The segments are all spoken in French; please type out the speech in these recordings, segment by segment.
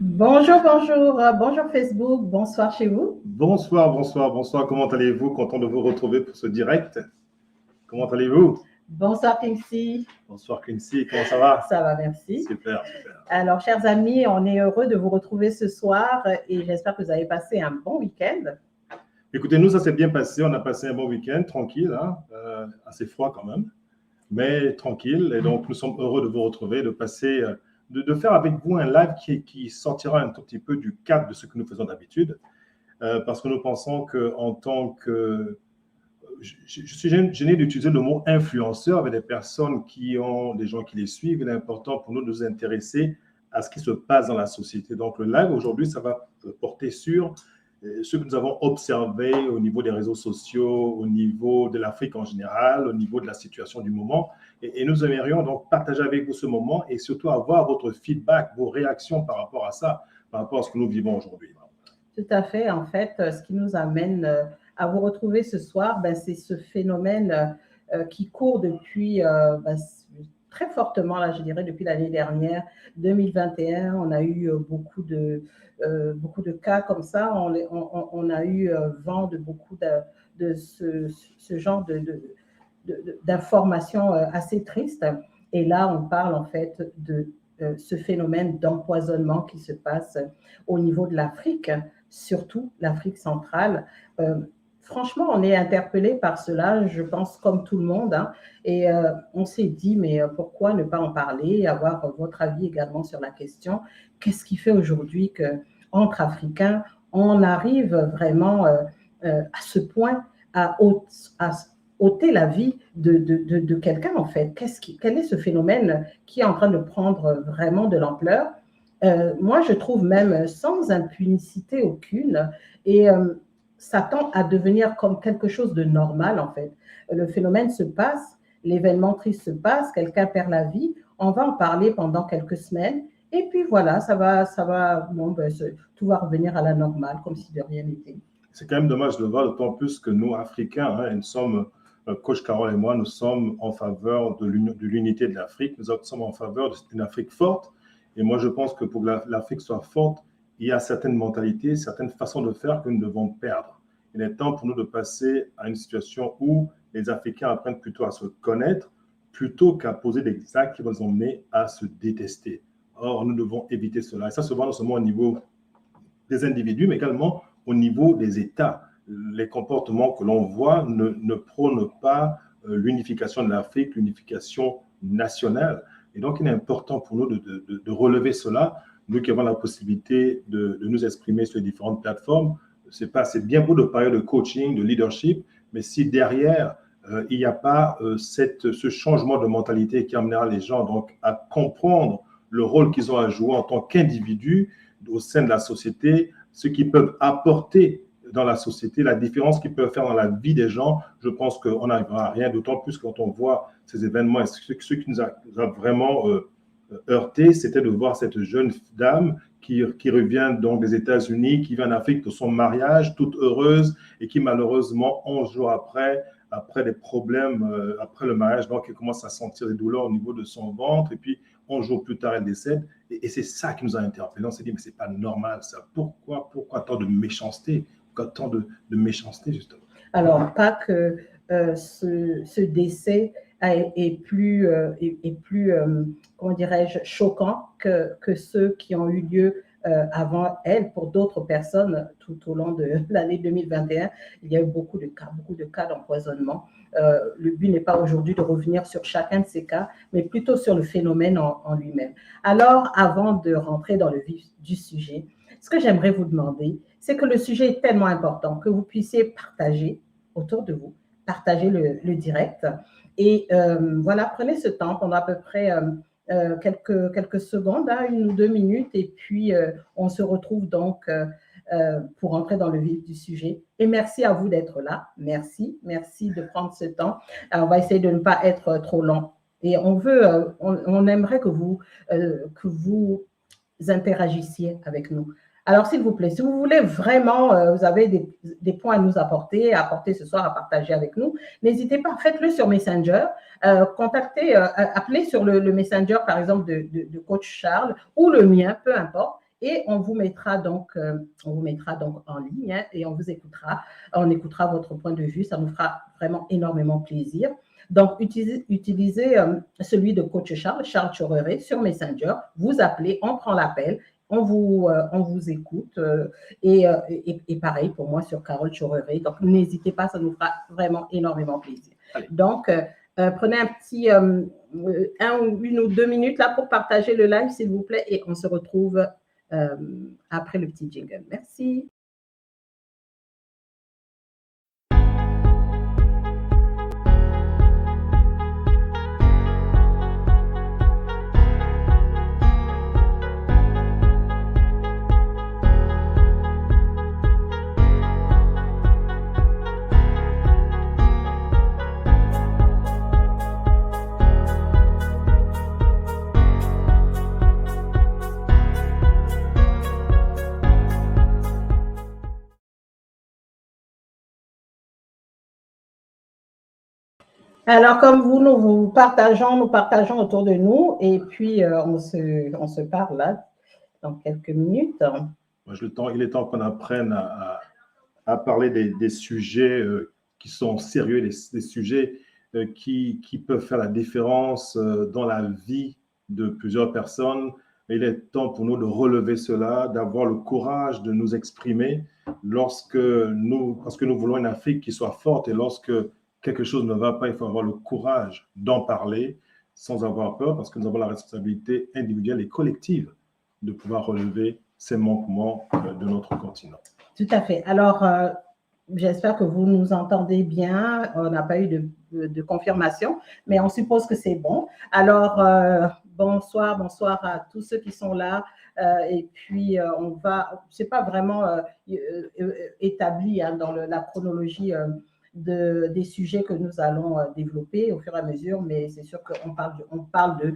Bonjour Facebook, bonsoir chez vous. Bonsoir. Comment allez-vous? Content de vous retrouver pour ce direct. Comment allez-vous? Bonsoir Kimsi. Bonsoir Quincy, comment ça va? Ça va, merci. Super. Alors, chers amis, on est heureux de vous retrouver ce soir et j'espère que vous avez passé un bon week-end. Écoutez, nous, ça s'est bien passé. On a passé un bon week-end, tranquille, assez froid quand même, mais tranquille. Et donc, nous sommes heureux de vous retrouver, de passer, de faire avec vous un live qui sortira un tout petit peu du cadre de ce que nous faisons d'habitude, parce que nous pensons qu'en tant que je suis gêné d'utiliser le mot influenceur avec des personnes qui ont des gens qui les suivent. Il est important pour nous de nous intéresser à ce qui se passe dans la société. Donc, le live aujourd'hui, ça va porter sur ce que nous avons observé au niveau des réseaux sociaux, au niveau de l'Afrique en général, au niveau de la situation du moment. Et nous aimerions donc partager avec vous ce moment et surtout avoir votre feedback, vos réactions par rapport à ça, par rapport à ce que nous vivons aujourd'hui. Tout à fait. En fait, ce qui nous amène à vous retrouver ce soir, c'est ce phénomène qui court depuis très fortement, là, je dirais, depuis l'année dernière, 2021. On a eu beaucoup de cas comme ça. On a eu vent de beaucoup de ce genre d'informations assez tristes. Et là, on parle en fait de ce phénomène d'empoisonnement qui se passe au niveau de l'Afrique, surtout l'Afrique centrale. Franchement, on est interpellé par cela, je pense, comme tout le monde. Et on s'est dit, mais pourquoi ne pas en parler, avoir votre avis également sur la question. Qu'est-ce qui fait aujourd'hui qu'entre Africains, on arrive vraiment à ce point à ôter la vie de quelqu'un, en fait? Quel est ce phénomène qui est en train de prendre vraiment de l'ampleur? Moi, je trouve même sans impunicité aucune, et ça tend à devenir comme quelque chose de normal, en fait. Le phénomène se passe, l'événement triste se passe, quelqu'un perd la vie, on va en parler pendant quelques semaines, et puis voilà, tout va revenir à la normale, comme si de rien n'était. C'est quand même dommage de voir, d'autant plus que nous, Africains, nous sommes, Coach Carole et moi, nous sommes en faveur de l'unité de l'Afrique, nous sommes en faveur d'une Afrique forte. Et moi, je pense que pour que l'Afrique soit forte, il y a certaines mentalités, certaines façons de faire que nous devons perdre. Il est temps pour nous de passer à une situation où les Africains apprennent plutôt à se connaître, plutôt qu'à poser des actes qui vont les emmener à se détester. Or, nous devons éviter cela. Et ça se voit non seulement au niveau des individus, mais également au niveau des États. Les comportements que l'on voit ne prônent pas l'unification de l'Afrique, l'unification nationale. Et donc, il est important pour nous de relever cela, nous qui avons la possibilité de nous exprimer sur les différentes plateformes. C'est bien beau de parler de coaching, de leadership, mais si derrière, il n'y a pas ce changement de mentalité qui amènera les gens donc, à comprendre le rôle qu'ils ont à jouer en tant qu'individus au sein de la société, ce qu'ils peuvent apporter dans la société, la différence qu'ils peuvent faire dans la vie des gens, je pense qu'on n'arrivera à rien, d'autant plus quand on voit ces événements. Et ce qui nous a vraiment heurté, c'était de voir cette jeune dame qui revient donc des États-Unis, qui vient en Afrique pour son mariage, toute heureuse, et qui malheureusement, 11 jours après des problèmes, après le mariage, donc elle commence à sentir des douleurs au niveau de son ventre, et puis 11 jours plus tard, elle décède. Et c'est ça qui nous a interpellés. On s'est dit, mais c'est pas normal ça. Pourquoi tant de méchanceté? Pourquoi tant de méchanceté, justement? Alors, pas que ce décès est plus comment dirais-je, choquant que ceux qui ont eu lieu avant elle. Pour d'autres personnes, tout au long de l'année 2021, il y a eu beaucoup de cas d'empoisonnement. Le but n'est pas aujourd'hui de revenir sur chacun de ces cas, mais plutôt sur le phénomène en lui-même. Alors, avant de rentrer dans le vif du sujet, ce que j'aimerais vous demander, c'est que le sujet est tellement important que vous puissiez partager autour de vous, partager le direct. Et voilà, prenez ce temps pendant à peu près quelques secondes, 1 ou 2 minutes, et puis on se retrouve donc pour entrer dans le vif du sujet. Et merci à vous d'être là. Merci de prendre ce temps. Alors, on va essayer de ne pas être trop long. Et on aimerait que vous interagissiez avec nous. Alors, s'il vous plaît, si vous voulez vraiment, vous avez des points à nous apporter ce soir, à partager avec nous, n'hésitez pas, faites-le sur Messenger, appelez sur le Messenger, par exemple, de Coach Charles, ou le mien, peu importe, et on vous mettra donc en ligne, hein, et on écoutera votre point de vue. Ça nous fera vraiment énormément plaisir. Donc, utilisez celui de coach Charles Choreret sur Messenger. Vous appelez, on prend l'appel, on vous écoute. Et pareil pour moi sur Carole Choreret. Donc, n'hésitez pas, ça nous fera vraiment énormément plaisir. Allez. Donc, prenez un petit 1 ou 2 minutes là pour partager le live, s'il vous plaît, et on se retrouve après le petit jingle. Merci. Alors, comme nous partageons autour de nous, et puis on se parle là dans quelques minutes. Il est temps qu'on apprenne à parler des sujets qui sont sérieux, des sujets qui peuvent faire la différence dans la vie de plusieurs personnes. Et il est temps pour nous de relever cela, d'avoir le courage de nous exprimer parce que nous voulons une Afrique qui soit forte, et lorsque quelque chose ne va pas, il faut avoir le courage d'en parler sans avoir peur, parce que nous avons la responsabilité individuelle et collective de pouvoir relever ces manquements de notre continent. Tout à fait. Alors, j'espère que vous nous entendez bien. On n'a pas eu de confirmation, mais on suppose que c'est bon. Alors, bonsoir à tous ceux qui sont là. Et puis, c'est pas vraiment établi hein, dans la chronologie des sujets que nous allons développer au fur et à mesure, mais c'est sûr qu'on parle de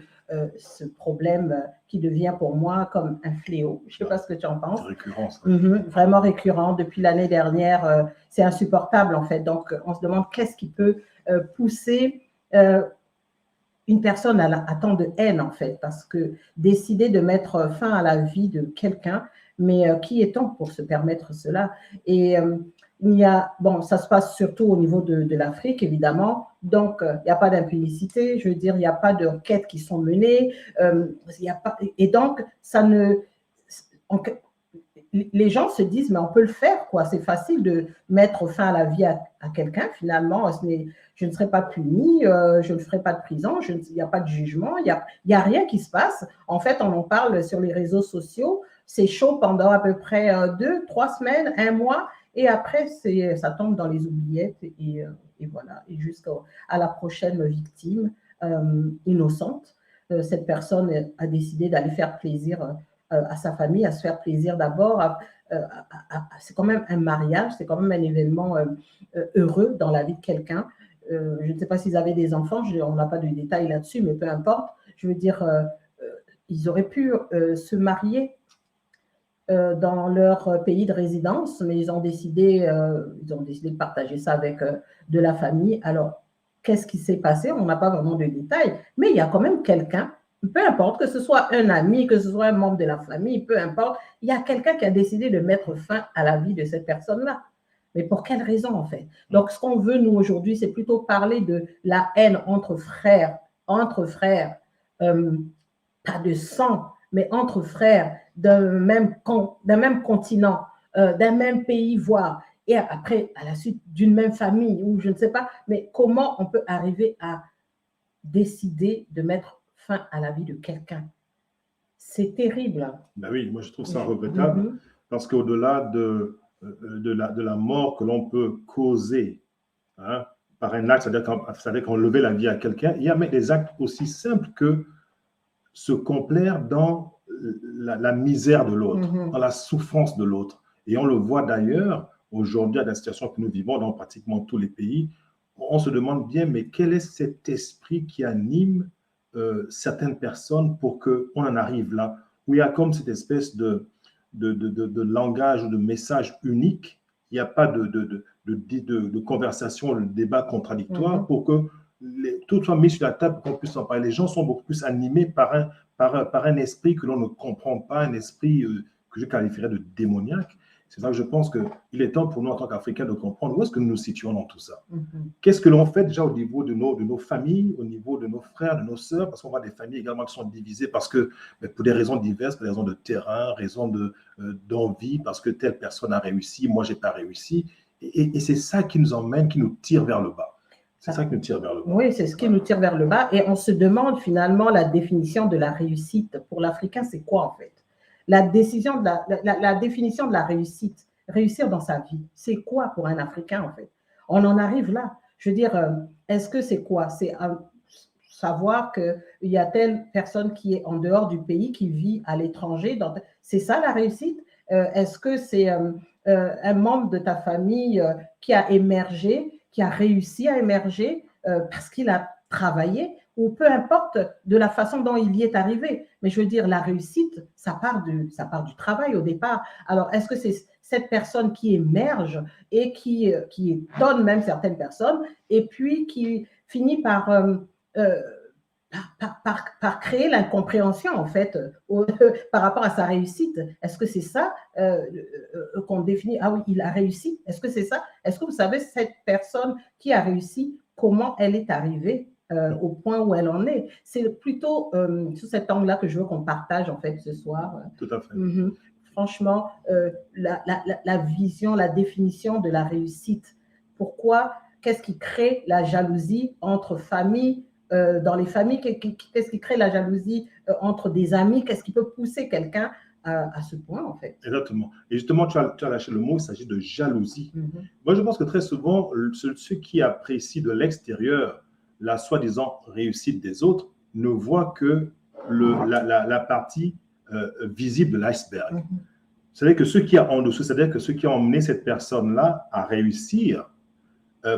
ce problème qui devient pour moi comme un fléau. Je ne sais pas ce que tu en penses. C'est récurrent, ça. Vraiment récurrent. Depuis l'année dernière, c'est insupportable en fait. Donc, on se demande qu'est-ce qui peut pousser une personne à tant de haine en fait, parce que décider de mettre fin à la vie de quelqu'un, mais qui est-on pour se permettre cela? Et ça se passe surtout au niveau de l'Afrique, évidemment. Donc, il n'y a pas d'impunité. Je veux dire, il n'y a pas d'enquêtes qui sont menées. Et donc, les gens se disent, mais on peut le faire, quoi. C'est facile de mettre fin à la vie à quelqu'un. Finalement, je ne serai pas puni, je ne ferai pas de prison, il n'y a pas de jugement, il n'y a rien qui se passe. En fait, on en parle sur les réseaux sociaux. C'est chaud pendant à peu près 2, 3 semaines, 1 mois. Et après, ça tombe dans les oubliettes et voilà. Et jusqu'à la prochaine victime innocente, cette personne a décidé d'aller faire plaisir à sa famille, à se faire plaisir d'abord. C'est quand même un mariage, c'est quand même un événement heureux dans la vie de quelqu'un. Je ne sais pas s'ils avaient des enfants, on n'a pas de détails là-dessus, mais peu importe. Je veux dire, ils auraient pu se marier dans leur pays de résidence, mais ils ont décidé de partager ça avec de la famille. Alors, qu'est-ce qui s'est passé? On n'a pas vraiment de détails, mais il y a quand même quelqu'un, peu importe, que ce soit un ami, que ce soit un membre de la famille, peu importe, il y a quelqu'un qui a décidé de mettre fin à la vie de cette personne-là. Mais pour quelle raison, en fait? Donc, ce qu'on veut, nous, aujourd'hui, c'est plutôt parler de la haine entre frères, pas de sang, mais entre frères d'un même continent, d'un même pays, voire, et après, à la suite d'une même famille, ou je ne sais pas, mais comment on peut arriver à décider de mettre fin à la vie de quelqu'un? C'est terrible. Ben oui, moi je trouve ça regrettable, parce qu'au-delà de la mort que l'on peut causer hein, par un acte, c'est-à-dire qu'enlever la vie à quelqu'un, il y a même des actes aussi simples que se complaire dans la misère de l'autre, dans la souffrance de l'autre. Et on le voit d'ailleurs aujourd'hui à la situation que nous vivons dans pratiquement tous les pays. On se demande bien, mais quel est cet esprit qui anime certaines personnes pour qu'on en arrive là, où il y a comme cette espèce de langage ou de message unique, il n'y a pas de conversation, de débat contradictoire pour que tout soit mis sur la table, qu'on puisse en parler. Les gens sont beaucoup plus animés par par un esprit que l'on ne comprend pas, un esprit que je qualifierais de démoniaque. C'est ça que je pense qu'il est temps pour nous, en tant qu'Africains, de comprendre où est-ce que nous nous situons dans tout ça. Qu'est-ce que l'on fait déjà au niveau de nos familles, au niveau de nos frères, de nos sœurs, parce qu'on voit des familles également qui sont divisées parce que, pour des raisons diverses, pour des raisons de terrain, raisons d'envie, parce que telle personne a réussi, moi, je n'ai pas réussi. Et c'est ça qui nous emmène, qui nous tire vers le bas. C'est ça qui nous tire vers le bas. Oui, c'est ce qui nous tire vers le bas. Et on se demande finalement la définition de la réussite. Pour l'Africain, c'est quoi en fait? La définition de la réussite, réussir dans sa vie, c'est quoi pour un Africain en fait? On en arrive là. Je veux dire, est-ce que c'est quoi? C'est savoir qu'il y a telle personne qui est en dehors du pays, qui vit à l'étranger. C'est ça la réussite? Est-ce que c'est un membre de ta famille qui a émergé, qui a réussi à émerger parce qu'il a travaillé, ou peu importe de la façon dont il y est arrivé. Mais je veux dire, la réussite, ça part du travail au départ. Alors, est-ce que c'est cette personne qui émerge et qui étonne même certaines personnes, et puis qui finit par créer l'incompréhension, en fait, par rapport à sa réussite? Est-ce que c'est ça qu'on définit? Ah oui, il a réussi. Est-ce que c'est ça? Est-ce que vous savez, cette personne qui a réussi, comment elle est arrivée au point où elle en est? C'est plutôt sous cet angle-là que je veux qu'on partage, en fait, ce soir. Tout à fait. Franchement, la vision, la définition de la réussite. Pourquoi? Qu'est-ce qui crée la jalousie entre familles? Dans les familles, qu'est-ce qui crée la jalousie entre des amis? Qu'est-ce qui peut pousser quelqu'un à ce point, en fait? Exactement. Et justement, tu as lâché le mot, il s'agit de jalousie. Moi, je pense que très souvent, ceux qui apprécient de l'extérieur la soi-disant réussite des autres ne voient que la partie visible de l'iceberg. C'est-à-dire que ceux qui sont en dessous, c'est-à-dire que ceux qui ont emmené cette personne-là à réussir,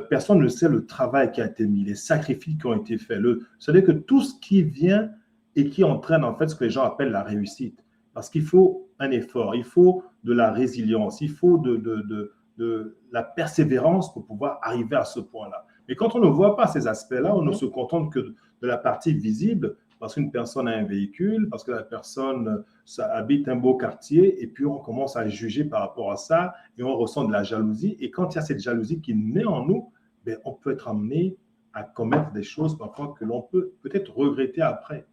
personne ne sait le travail qui a été mis, les sacrifices qui ont été faits. C'est-à-dire que tout ce qui vient et qui entraîne en fait ce que les gens appellent la réussite. Parce qu'il faut un effort, il faut de la résilience, il faut de la persévérance pour pouvoir arriver à ce point-là. Mais quand on ne voit pas ces aspects-là, on ne se contente que de la partie visible, parce qu'une personne a un véhicule, parce que la personne habite un beau quartier, et puis on commence à juger par rapport à ça, et on ressent de la jalousie. Et quand il y a cette jalousie qui naît en nous, ben, on peut être amené à commettre des choses parfois que l'on peut peut-être regretter après.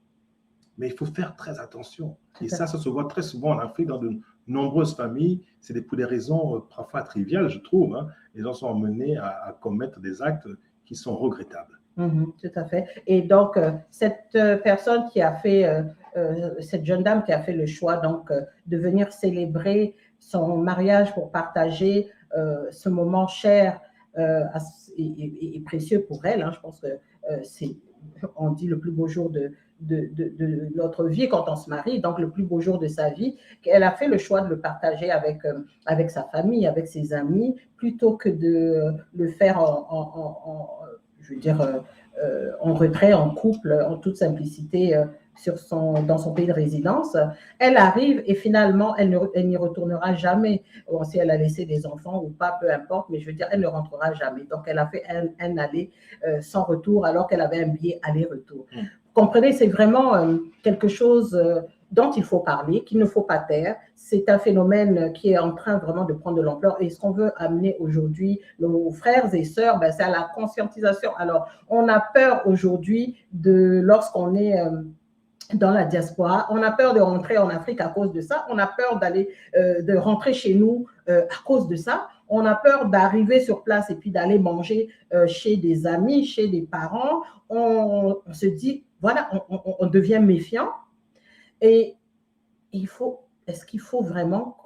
Mais il faut faire très attention. Et ça se voit très souvent en Afrique, dans de nombreuses familles. C'est pour des raisons parfois triviales, je trouve. Les gens sont emmenés à commettre des actes qui sont regrettables. Tout à fait. Et donc, cette personne qui a fait, cette jeune dame qui a fait le choix donc, de venir célébrer son mariage pour partager ce moment cher et précieux pour elle, je pense que c'est, on dit, le plus beau jour de notre vie quand on se marie, donc le plus beau jour de sa vie, qu'elle a fait le choix de le partager avec sa famille, avec ses amis, plutôt que de le faire je veux dire, en retrait, en couple, en toute simplicité, dans son pays de résidence. Elle arrive et finalement, elle n'y retournera jamais. Bon, si elle a laissé des enfants ou pas, peu importe, mais je veux dire, elle ne rentrera jamais. Donc, elle a fait un aller sans retour alors qu'elle avait un billet aller-retour. Vous comprenez, c'est vraiment quelque chose dont il faut parler, qu'il ne faut pas taire. C'est un phénomène qui est en train vraiment de prendre de l'ampleur. Et ce qu'on veut amener aujourd'hui, nos frères et sœurs, ben, c'est à la conscientisation. Alors, on a peur aujourd'hui lorsqu'on est dans la diaspora, on a peur de rentrer en Afrique à cause de ça. On a peur de rentrer chez nous à cause de ça. On a peur d'arriver sur place et puis d'aller manger chez des amis, chez des parents. On se dit, voilà, on devient méfiant. Et est-ce qu'il faut vraiment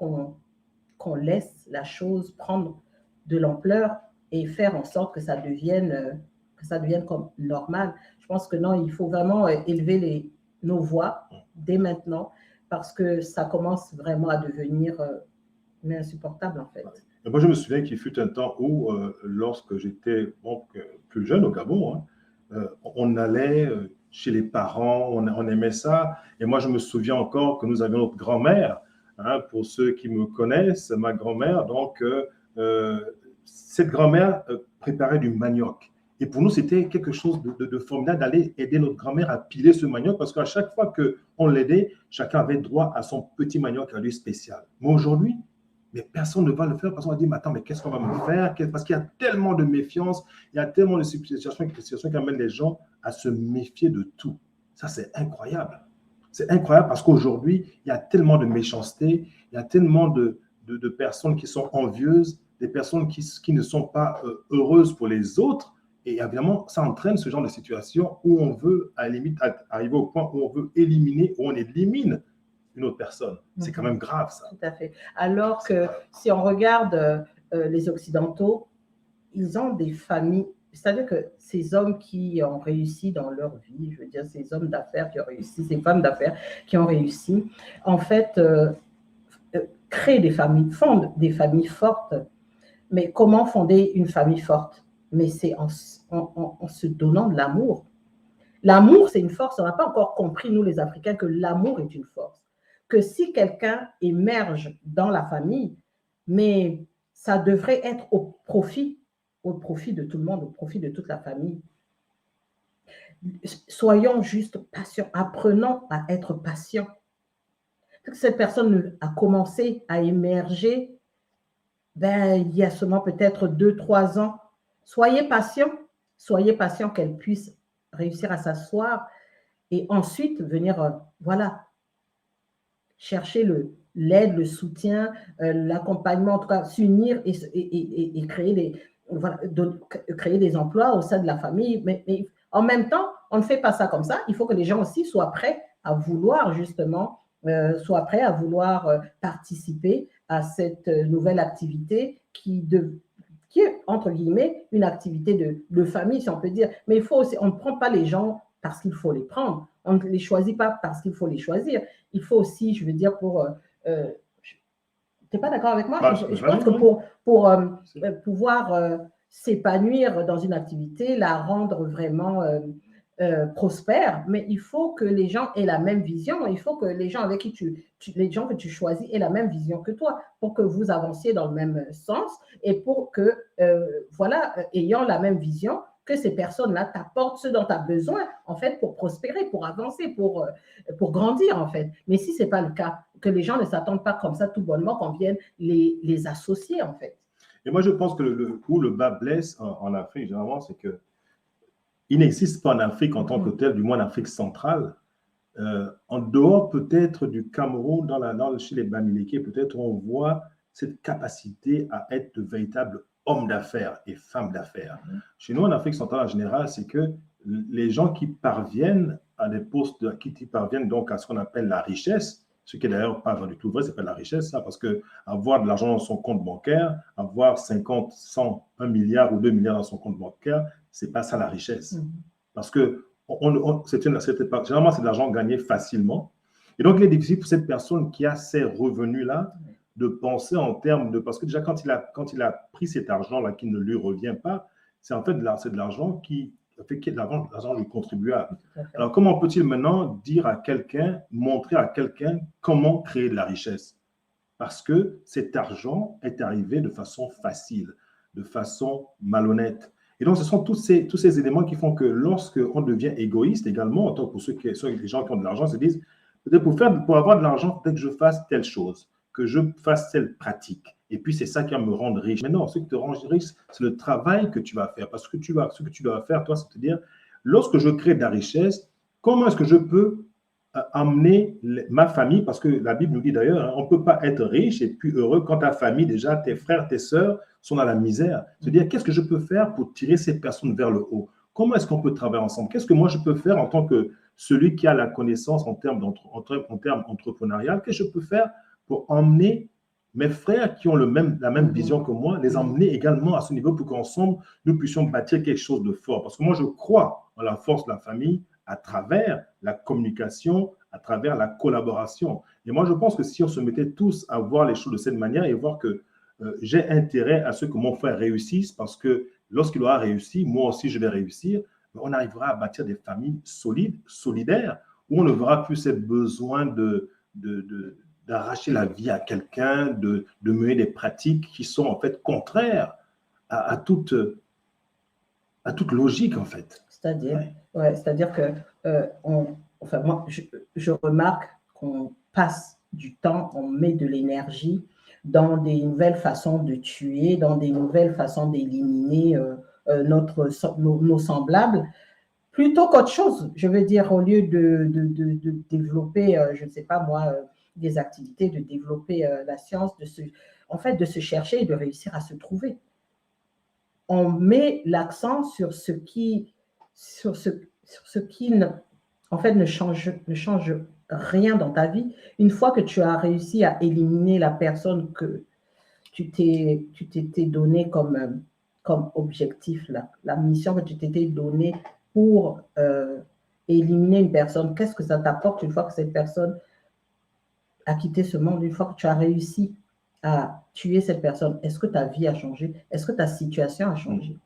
qu'on laisse la chose prendre de l'ampleur et faire en sorte que ça devienne comme normal? Je pense que non, il faut vraiment élever nos voix dès maintenant, parce que ça commence vraiment à devenir insupportable en fait. Et moi, je me souviens qu'il fut un temps où, lorsque j'étais plus jeune au Gabon, on allait chez les parents, on aimait ça. Et moi, je me souviens encore que nous avions notre grand-mère. Pour ceux qui me connaissent, ma grand-mère, donc cette grand-mère préparait du manioc. Et pour nous, c'était quelque chose de formidable d'aller aider notre grand-mère à piler ce manioc parce qu'à chaque fois qu'on l'aidait, chacun avait droit à son petit manioc à lui spécial. Mais aujourd'hui, mais personne ne va le faire parce qu'on va dire, mais attends, mais qu'est-ce qu'on va me faire? Parce qu'il y a tellement de méfiance, il y a tellement de situations qui amènent les gens à se méfier de tout. Ça, c'est incroyable. C'est incroyable parce qu'aujourd'hui, il y a tellement de méchanceté, il y a tellement de personnes qui sont envieuses, des personnes qui ne sont pas heureuses pour les autres. Et évidemment, ça entraîne ce genre de situation où on veut, à la limite, arriver au point où on veut éliminer, où on élimine une autre personne. C'est quand même grave, ça. Tout à fait. Alors que si on regarde les Occidentaux, ils ont des familles, c'est-à-dire que ces hommes qui ont réussi dans leur vie, je veux dire, ces hommes d'affaires qui ont réussi, ces femmes d'affaires qui ont réussi, en fait, créent des familles, fondent des familles fortes. Mais comment fonder une famille forte? Mais c'est en se donnant de l'amour. L'amour, c'est une force. On n'a pas encore compris, nous les Africains, que l'amour est une force. Que si quelqu'un émerge dans la famille, mais ça devrait être au profit de tout le monde, au profit de toute la famille. Soyons juste patients, apprenons à être patients. Cette personne a commencé à émerger il y a seulement peut-être 2-3 ans. Soyez patient qu'elle puisse réussir à s'asseoir et ensuite venir, chercher l'aide, le soutien, l'accompagnement, en tout cas s'unir et créer des emplois au sein de la famille. Mais en même temps, on ne fait pas ça comme ça. Il faut que les gens aussi soient prêts à vouloir justement, participer à cette nouvelle activité qui est, entre guillemets, une activité de famille, si on peut dire. Mais il faut aussi, on ne prend pas les gens parce qu'il faut les prendre. On ne les choisit pas parce qu'il faut les choisir. Il faut aussi, je veux dire, tu n'es pas d'accord avec moi? Je pense que pour pouvoir s'épanouir dans une activité, la rendre vraiment prospère, mais il faut que les gens aient la même vision. Il faut que les gens avec qui les gens que tu choisis aient la même vision que toi pour que vous avanciez dans le même sens et pour que, ayant la même vision, que ces personnes-là t'apportent ce dont tu as besoin, en fait, pour prospérer, pour avancer, pour grandir, en fait. Mais si ce n'est pas le cas, que les gens ne s'attendent pas comme ça tout bonnement qu'on vienne les associer, en fait. Et moi, je pense que où le bas blesse en Afrique, généralement, c'est que il n'existe pas en Afrique en tant que tel, du moins en Afrique centrale, en dehors peut-être du Cameroun, chez les Bamileke, peut-être on voit cette capacité à être de véritables hommes d'affaires et femmes d'affaires. Chez nous, en Afrique centrale en général, c'est que les gens qui parviennent à des postes, qui parviennent donc à ce qu'on appelle la richesse, ce qui est d'ailleurs pas du tout vrai, c'est pas la richesse, ça, parce que avoir de l'argent dans son compte bancaire, avoir 50, 100, 1 milliard ou 2 milliards dans son compte bancaire, c'est pas ça la richesse. Parce que généralement, c'est de l'argent gagné facilement. Et donc, il est difficile pour cette personne qui a ces revenus-là de penser en termes de... Parce que déjà, quand il a pris cet argent-là qui ne lui revient pas, c'est en fait de l'argent qui fait que l'argent lui contribuable. Alors, comment peut-il maintenant dire à quelqu'un, montrer à quelqu'un comment créer de la richesse? Parce que cet argent est arrivé de façon facile, de façon malhonnête. Et donc, ce sont tous ces éléments qui font que lorsqu'on devient égoïste également, en tant que les gens qui ont de l'argent se disent, peut-être pour avoir de l'argent, peut-être que je fasse telle chose, que je fasse telle pratique. Et puis, c'est ça qui va me rendre riche. Mais non, ce qui te rend riche, c'est le travail que tu vas faire. Parce que ce que tu dois faire, toi, c'est te dire, lorsque je crée de la richesse, comment est-ce que je peux amener ma famille, parce que la Bible nous dit d'ailleurs, on ne peut pas être riche et puis heureux quand ta famille, déjà, tes frères, tes sœurs sont dans la misère. C'est-à-dire, qu'est-ce que je peux faire pour tirer ces personnes vers le haut? Comment est-ce qu'on peut travailler ensemble? Qu'est-ce que moi je peux faire en tant que celui qui a la connaissance en termes entrepreneurial? Qu'est-ce que je peux faire pour emmener mes frères qui ont la même vision que moi, les emmener également à ce niveau pour qu'ensemble, nous puissions bâtir quelque chose de fort? Parce que moi, je crois en la force de la famille, à travers la communication, à travers la collaboration. Et moi, je pense que si on se mettait tous à voir les choses de cette manière et voir que j'ai intérêt à ce que mon frère réussisse, parce que lorsqu'il aura réussi, moi aussi, je vais réussir, on arrivera à bâtir des familles solides, solidaires, où on ne verra plus ce besoin d'arracher la vie à quelqu'un, de mener des pratiques qui sont en fait contraires à toute à toute logique, en fait. C'est-à-dire, c'est-à-dire que enfin, moi, je remarque qu'on passe du temps, on met de l'énergie dans des nouvelles façons de tuer, dans des nouvelles façons d'éliminer nos semblables, plutôt qu'autre chose. Je veux dire, au lieu de développer, je ne sais pas moi, des activités, de développer la science, en fait, de se chercher et de réussir à se trouver. On met l'accent sur ce qui en fait, ne change rien dans ta vie. Une fois que tu as réussi à éliminer la personne que tu t'étais donné comme objectif, la mission que tu t'étais donnée pour éliminer une personne, qu'est-ce que ça t'apporte une fois que cette personne a quitté ce monde, une fois que tu as réussi à tuer cette personne? Est-ce que ta vie a changé? Est-ce que ta situation a changé?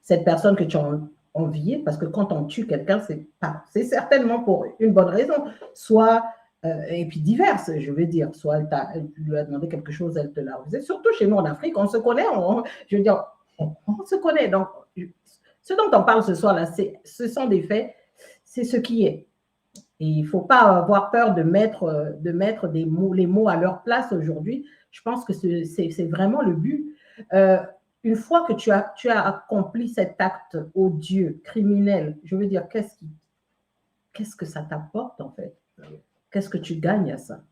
Cette personne que tu as enviée, parce que quand on tue quelqu'un, c'est certainement pour une bonne raison, soit, et puis diverses, je veux dire, soit elle lui a demandé quelque chose, elle te l'a refusé. Surtout chez nous en Afrique, on se connaît, je veux dire, on se connaît. Donc, ce dont on parle ce soir-là, ce sont des faits, c'est ce qui est. Et il ne faut pas avoir peur de mettre les mots à leur place aujourd'hui. Je pense que c'est vraiment le but. Une fois que tu as accompli cet acte odieux, criminel, je veux dire, qu'est-ce que ça t'apporte en fait? Qu'est-ce que tu gagnes à ça?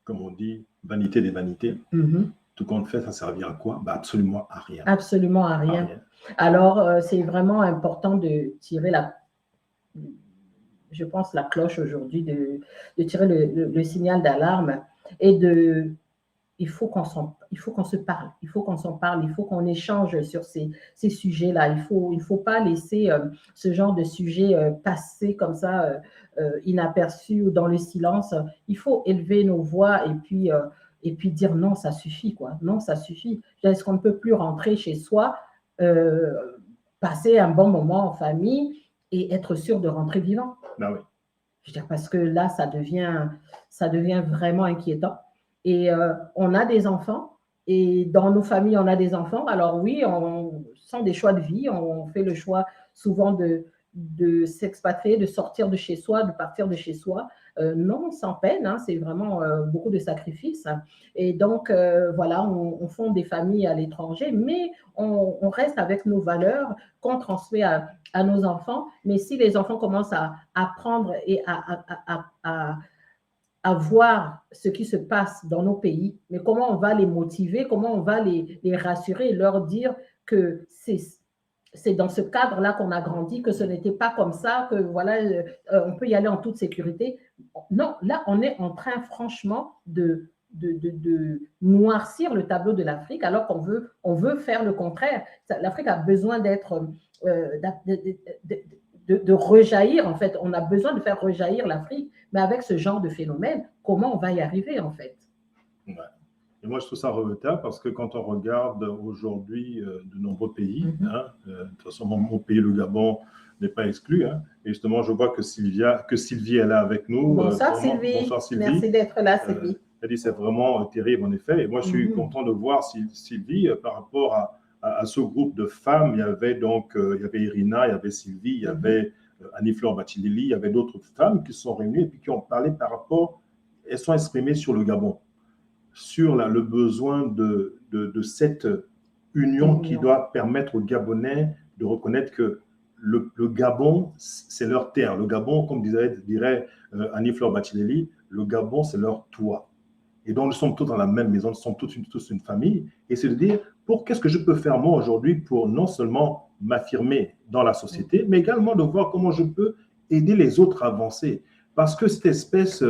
Comme on dit, vanité des vanités. Tout compte fait, ça servira à quoi? Absolument à rien. Absolument à rien. Alors, c'est vraiment important de tirer je pense, la cloche aujourd'hui, de tirer le signal d'alarme et il faut qu'on se parle, il faut qu'on s'en parle, il faut qu'on échange sur ces sujets-là. Il faut pas laisser ce genre de sujet passer comme ça, inaperçu ou dans le silence. Il faut élever nos voix et puis dire non, ça suffit, quoi. Non, ça suffit. Est-ce qu'on ne peut plus rentrer chez soi, passer un bon moment en famille et être sûr de rentrer vivant? Ben oui. Je veux dire, parce que là, ça devient vraiment inquiétant. Et on a des enfants, et dans nos familles, on a des enfants. Alors oui, on sent des choix de vie, on fait le choix souvent de s'expatrier, de sortir de chez soi, de partir de chez soi. Non, sans peine, hein, c'est vraiment beaucoup de sacrifices. Et donc, voilà, on fonde des familles à l'étranger, mais on reste avec nos valeurs qu'on transmet à nos enfants. Mais si les enfants commencent à apprendre et à voir ce qui se passe dans nos pays, mais comment on va les motiver, comment on va les rassurer et leur dire que c'est dans ce cadre-là qu'on a grandi, que ce n'était pas comme ça, que voilà, on peut y aller en toute sécurité. Non, là, on est en train, franchement, de noircir le tableau de l'Afrique, alors on veut faire le contraire. L'Afrique a besoin d'être, de rejaillir, en fait. On a besoin de faire rejaillir l'Afrique, mais avec ce genre de phénomène, comment on va y arriver, en fait? Ouais. Et moi, je trouve ça regrettable parce que quand on regarde aujourd'hui de nombreux pays, de toute façon, mon pays, le Gabon, n'est pas exclu. Et justement, je vois que Sylvie est là avec nous. Bonsoir, Sylvie. Bonsoir, Sylvie. Merci d'être là, Sylvie. Elle dit c'est vraiment terrible, en effet. Et moi, je suis content de voir Sylvie par rapport à ce groupe de femmes. Il y avait donc il y avait Irina, il y avait Sylvie, il y avait Annie-Fleur Bachilili, il y avait d'autres femmes qui se sont réunies et puis qui ont parlé par rapport, elles sont exprimées sur le Gabon, sur le besoin de cette union qui doit permettre aux Gabonais de reconnaître que le Gabon, c'est leur terre. Le Gabon, comme dirait Annie-Fleur Bachilili, le Gabon, c'est leur toit. Et donc, nous sommes tous dans la même maison, nous sommes tous une famille. Et c'est de dire, qu'est-ce que je peux faire moi aujourd'hui pour non seulement m'affirmer dans la société, mais également de voir comment je peux aider les autres à avancer. Parce que cette espèce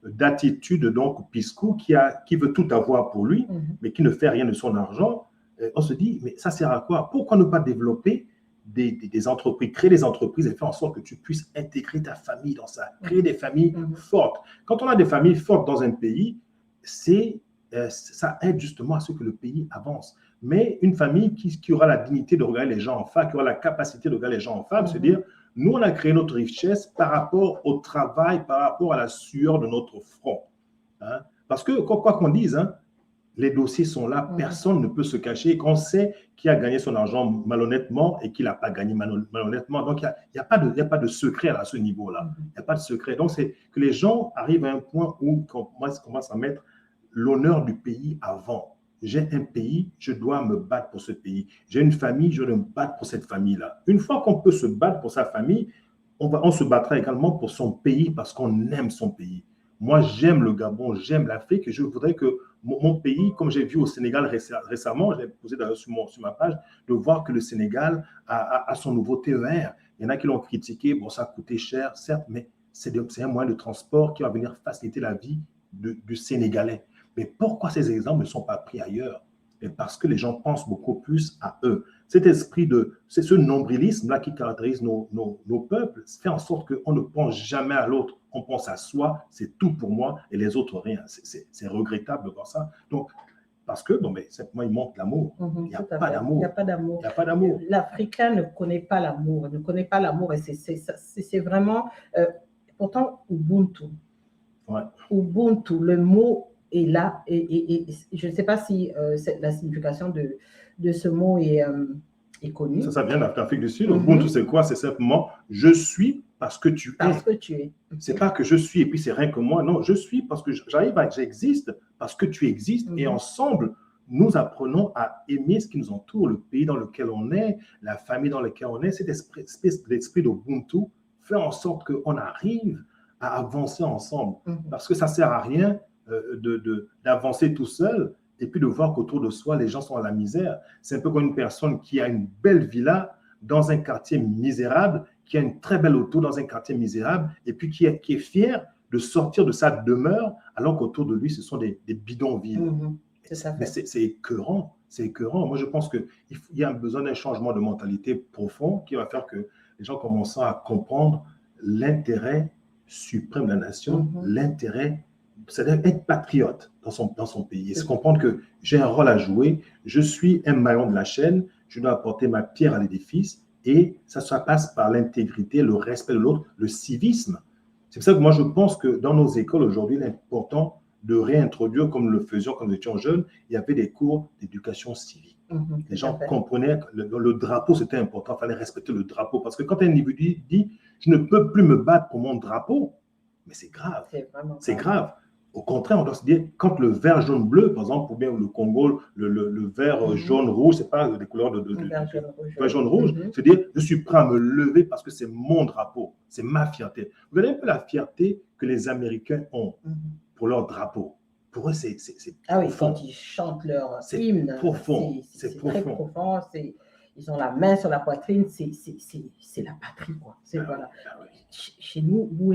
d'attitude, donc, Pisco, qui veut tout avoir pour lui, mais qui ne fait rien de son argent, on se dit, mais ça sert à quoi? Pourquoi ne pas développer des entreprises, créer des entreprises et faire en sorte que tu puisses intégrer ta famille dans ça, créer des familles fortes. Quand on a des familles fortes dans un pays, ça aide justement à ce que le pays avance. Mais une famille qui aura la dignité de regarder les gens en face, qui aura la capacité de regarder les gens en face, se dire, nous, on a créé notre richesse par rapport au travail, par rapport à la sueur de notre front. Parce que, quoi qu'on dise, Les dossiers sont là, personne ne peut se cacher. Qu'on sait qui a gagné son argent malhonnêtement et qui ne l'a pas gagné malhonnêtement. Donc, il n'y a pas de secret à ce niveau-là. Il n'y a pas de secret. Donc, c'est que les gens arrivent à un point où ils commencent à mettre l'honneur du pays avant. J'ai un pays, je dois me battre pour ce pays. J'ai une famille, je dois me battre pour cette famille-là. Une fois qu'on peut se battre pour sa famille, on se battra également pour son pays parce qu'on aime son pays. Moi, j'aime le Gabon, j'aime l'Afrique et je voudrais que mon pays, comme j'ai vu au Sénégal récemment, j'ai posé d'ailleurs sur ma page, de voir que le Sénégal a son nouveau TER. Il y en a qui l'ont critiqué, bon, ça a coûté cher, certes, mais c'est un moyen de transport qui va venir faciliter la vie du Sénégalais. Mais pourquoi ces exemples ne sont pas pris ailleurs? Et parce que les gens pensent beaucoup plus à eux. Cet esprit c'est ce nombrilisme-là qui caractérise nos peuples, fait en sorte qu'on ne pense jamais à l'autre. On pense à soi, c'est tout pour moi et les autres rien. C'est regrettable de voir ça. Donc, parce que, bon, mais simplement, il manque l'amour. Il n'y a pas d'amour. Il n'y a pas d'amour. Il n'y a pas d'amour. L'Africain ne connaît pas l'amour, ne connaît pas l'amour et c'est vraiment, pourtant, Ubuntu. Ouais. Ubuntu, le mot est là et je ne sais pas si la signification de ce mot est connue. Ça vient d'Afrique du Sud. Ubuntu, c'est quoi? C'est simplement je suis parce que tu es. Parce que tu es. C'est pas que je suis et puis c'est rien que moi. Non, je suis parce que j'existe, parce que tu existes et ensemble, nous apprenons à aimer ce qui nous entoure, le pays dans lequel on est, la famille dans laquelle on est. Cet espèce d'esprit d'Ubuntu fait en sorte qu'on arrive à avancer ensemble. Parce que ça ne sert à rien d'avancer tout seul et puis de voir qu'autour de soi, les gens sont à la misère. C'est un peu comme une personne qui a une belle villa dans un quartier misérable, qui a une très belle auto dans un quartier misérable et puis qui est fier de sortir de sa demeure alors qu'autour de lui, ce sont des bidonvilles. Mais c'est écœurant. C'est écœurant. Moi, je pense qu'il y a besoin d'un changement de mentalité profond qui va faire que les gens commencent à comprendre l'intérêt suprême de la nation, l'intérêt, c'est-à-dire être patriote dans son pays et se comprendre que j'ai un rôle à jouer, je suis un maillon de la chaîne, je dois apporter ma pierre à l'édifice et ça passe par l'intégrité, le respect de l'autre, le civisme. C'est pour ça que moi je pense que dans nos écoles aujourd'hui, il est important de réintroduire, comme nous le faisions quand nous étions jeunes, il y avait des cours d'éducation civique. Les gens comprenaient que le drapeau, c'était important, il fallait respecter le drapeau. Parce que quand un individu dit « je ne peux plus me battre pour mon drapeau », mais c'est grave. C'est grave. Au contraire, on doit se dire, quand le vert, jaune, bleu, par exemple, ou bien le Congo, le vert, jaune, rouge, c'est pas des couleurs de vert, jaune, rouge, se dire, je suis prêt à me lever parce que c'est mon drapeau, c'est ma fierté. Vous voyez un peu la fierté que les Américains ont pour leur drapeau. Pour eux, c'est profond. Ah oui, quand ils chantent leur hymne, c'est très profond. Ils ont la main sur la poitrine, c'est la patrie, quoi. Voilà. Chez nous, où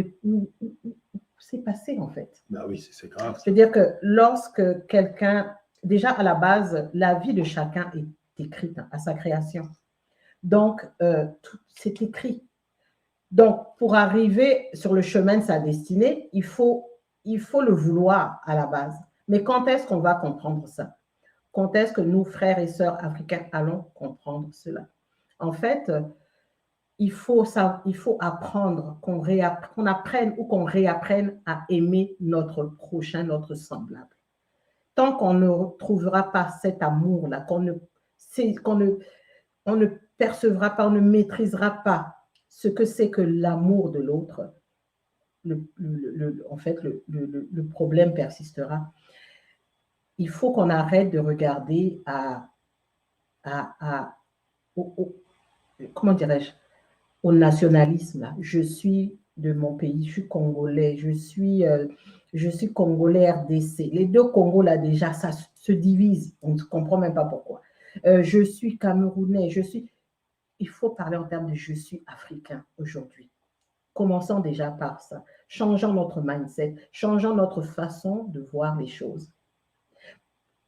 c'est passé, en fait. Ben oui, c'est grave. C'est-à-dire que lorsque quelqu'un, déjà à la base, la vie de chacun est écrite à sa création. Donc, c'est écrit. Donc, pour arriver sur le chemin de sa destinée, il faut le vouloir à la base. Mais quand est-ce qu'on va comprendre ça? Quand est-ce que nous, frères et sœurs africains, allons comprendre cela? En fait, il faut apprendre, qu'on apprenne ou qu'on réapprenne à aimer notre prochain, notre semblable. Tant qu'on ne trouvera pas cet amour-là, on ne percevra pas, on ne maîtrisera pas ce que c'est que l'amour de l'autre, en fait, le problème persistera. Il faut qu'on arrête de regarder comment dirais-je, au nationalisme. Là. Je suis de mon pays, je suis congolais, je suis congolais RDC. Les deux Congos, là, déjà, ça se divise. On ne comprend même pas pourquoi. Je suis camerounais, Il faut parler en termes de je suis africain aujourd'hui. Commençons déjà par ça. Changeons notre mindset, changeons notre façon de voir les choses.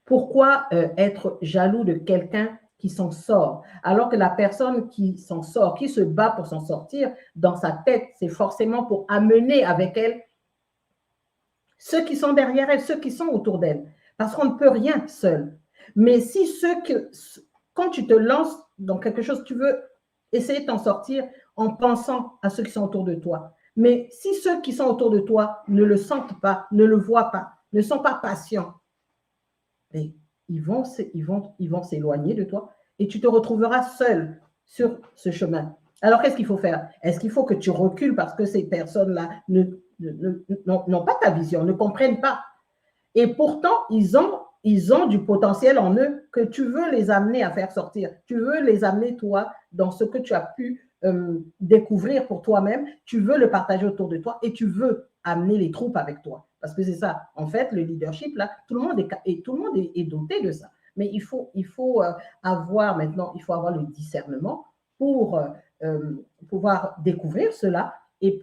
Pourquoi être jaloux de quelqu'un qui s'en sort, alors que la personne qui s'en sort, qui se bat pour s'en sortir, dans sa tête, c'est forcément pour amener avec elle ceux qui sont derrière elle, ceux qui sont autour d'elle, parce qu'on ne peut rien seul. Mais si quand tu te lances dans quelque chose, tu veux essayer de t'en sortir en pensant à ceux qui sont autour de toi. Mais si ceux qui sont autour de toi ne le sentent pas, ne le voient pas, ne sont pas patients, mais ils vont s'éloigner de toi et tu te retrouveras seul sur ce chemin. Alors, qu'est-ce qu'il faut faire? Est-ce qu'il faut que tu recules parce que ces personnes-là n'ont pas ta vision, ne comprennent pas? Et pourtant, ils ont du potentiel en eux que tu veux les amener à faire sortir. Tu veux les amener, toi, dans ce que tu as pu découvrir pour toi-même. Tu veux le partager autour de toi et tu veux amener les troupes avec toi. Parce que c'est ça. En fait, le leadership, là, tout le monde est doté de ça. Mais il faut avoir maintenant, il faut avoir le discernement pour pouvoir découvrir cela et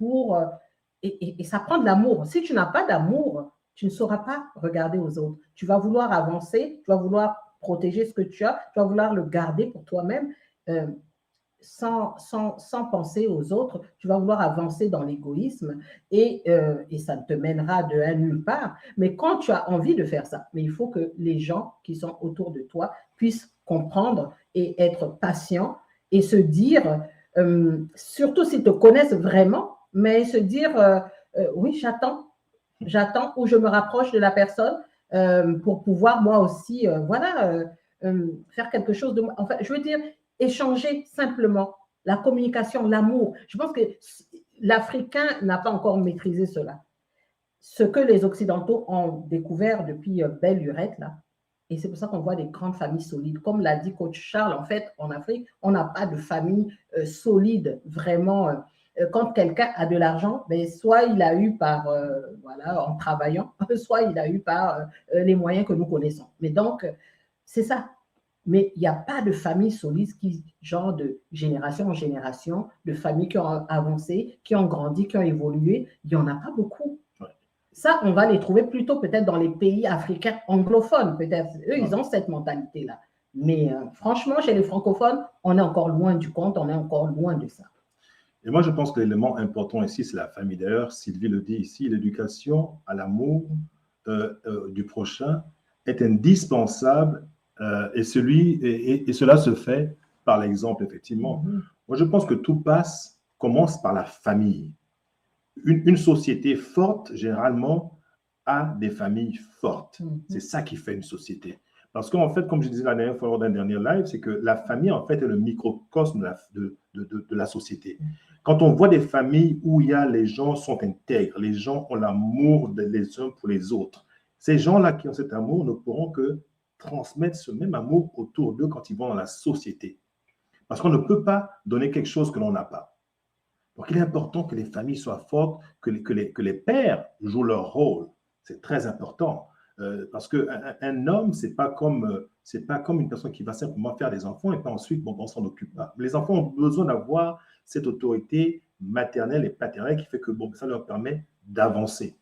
et ça prend de l'amour. Si tu n'as pas d'amour, tu ne sauras pas regarder aux autres. Tu vas vouloir avancer, tu vas vouloir protéger ce que tu as, tu vas vouloir le garder pour toi-même sans penser aux autres. Tu vas vouloir avancer dans l'égoïsme et ça ne te mènera à nulle part. Mais quand tu as envie de faire ça, mais il faut que les gens qui sont autour de toi puissent comprendre et être patients et se dire, surtout s'ils te connaissent vraiment, mais se dire, oui, j'attends ou je me rapproche de la personne pour pouvoir moi aussi, faire quelque chose de moi. Enfin, je veux dire, échanger simplement, la communication, l'amour. Je pense que l'Africain n'a pas encore maîtrisé cela. Ce que les Occidentaux ont découvert depuis belle lurette, là, et c'est pour ça qu'on voit des grandes familles solides. Comme l'a dit coach Charles, en fait, en Afrique, on n'a pas de famille solide, vraiment. Quand quelqu'un a de l'argent, ben, soit il a eu en travaillant, soit il a eu par les moyens que nous connaissons. Mais donc, c'est ça. Mais il n'y a pas de famille solide genre de génération en génération, de familles qui ont avancé, qui ont grandi, qui ont évolué. Il n'y en a pas beaucoup. Ouais. Ça, on va les trouver plutôt peut-être dans les pays africains anglophones, peut-être. Eux, ils ont cette mentalité-là. Mais franchement, chez les francophones, on est encore loin du compte, on est encore loin de ça. Et moi, je pense que l'élément important ici, c'est la famille. D'ailleurs, Sylvie le dit ici, l'éducation à l'amour du prochain est indispensable et cela se fait par l'exemple, effectivement. Mm-hmm. Moi, je pense que tout commence par la famille. Une société forte, généralement, a des familles fortes. Mm-hmm. C'est ça qui fait une société. Parce qu'en fait, comme je disais la dernière fois lors d'un dernier live, c'est que la famille, en fait, est le microcosme de la société. Quand on voit des familles où les gens sont intègres, les gens ont l'amour les uns pour les autres, ces gens-là qui ont cet amour ne pourront que transmettre ce même amour autour d'eux quand ils vont dans la société. Parce qu'on ne peut pas donner quelque chose que l'on n'a pas. Donc, il est important que les familles soient fortes, que les pères jouent leur rôle. C'est très important. Parce qu'un homme, ce n'est pas comme une personne qui va simplement faire des enfants et puis ensuite, on ne s'en occupe pas. Les enfants ont besoin d'avoir cette autorité maternelle et paternelle qui fait que ça leur permet d'avancer.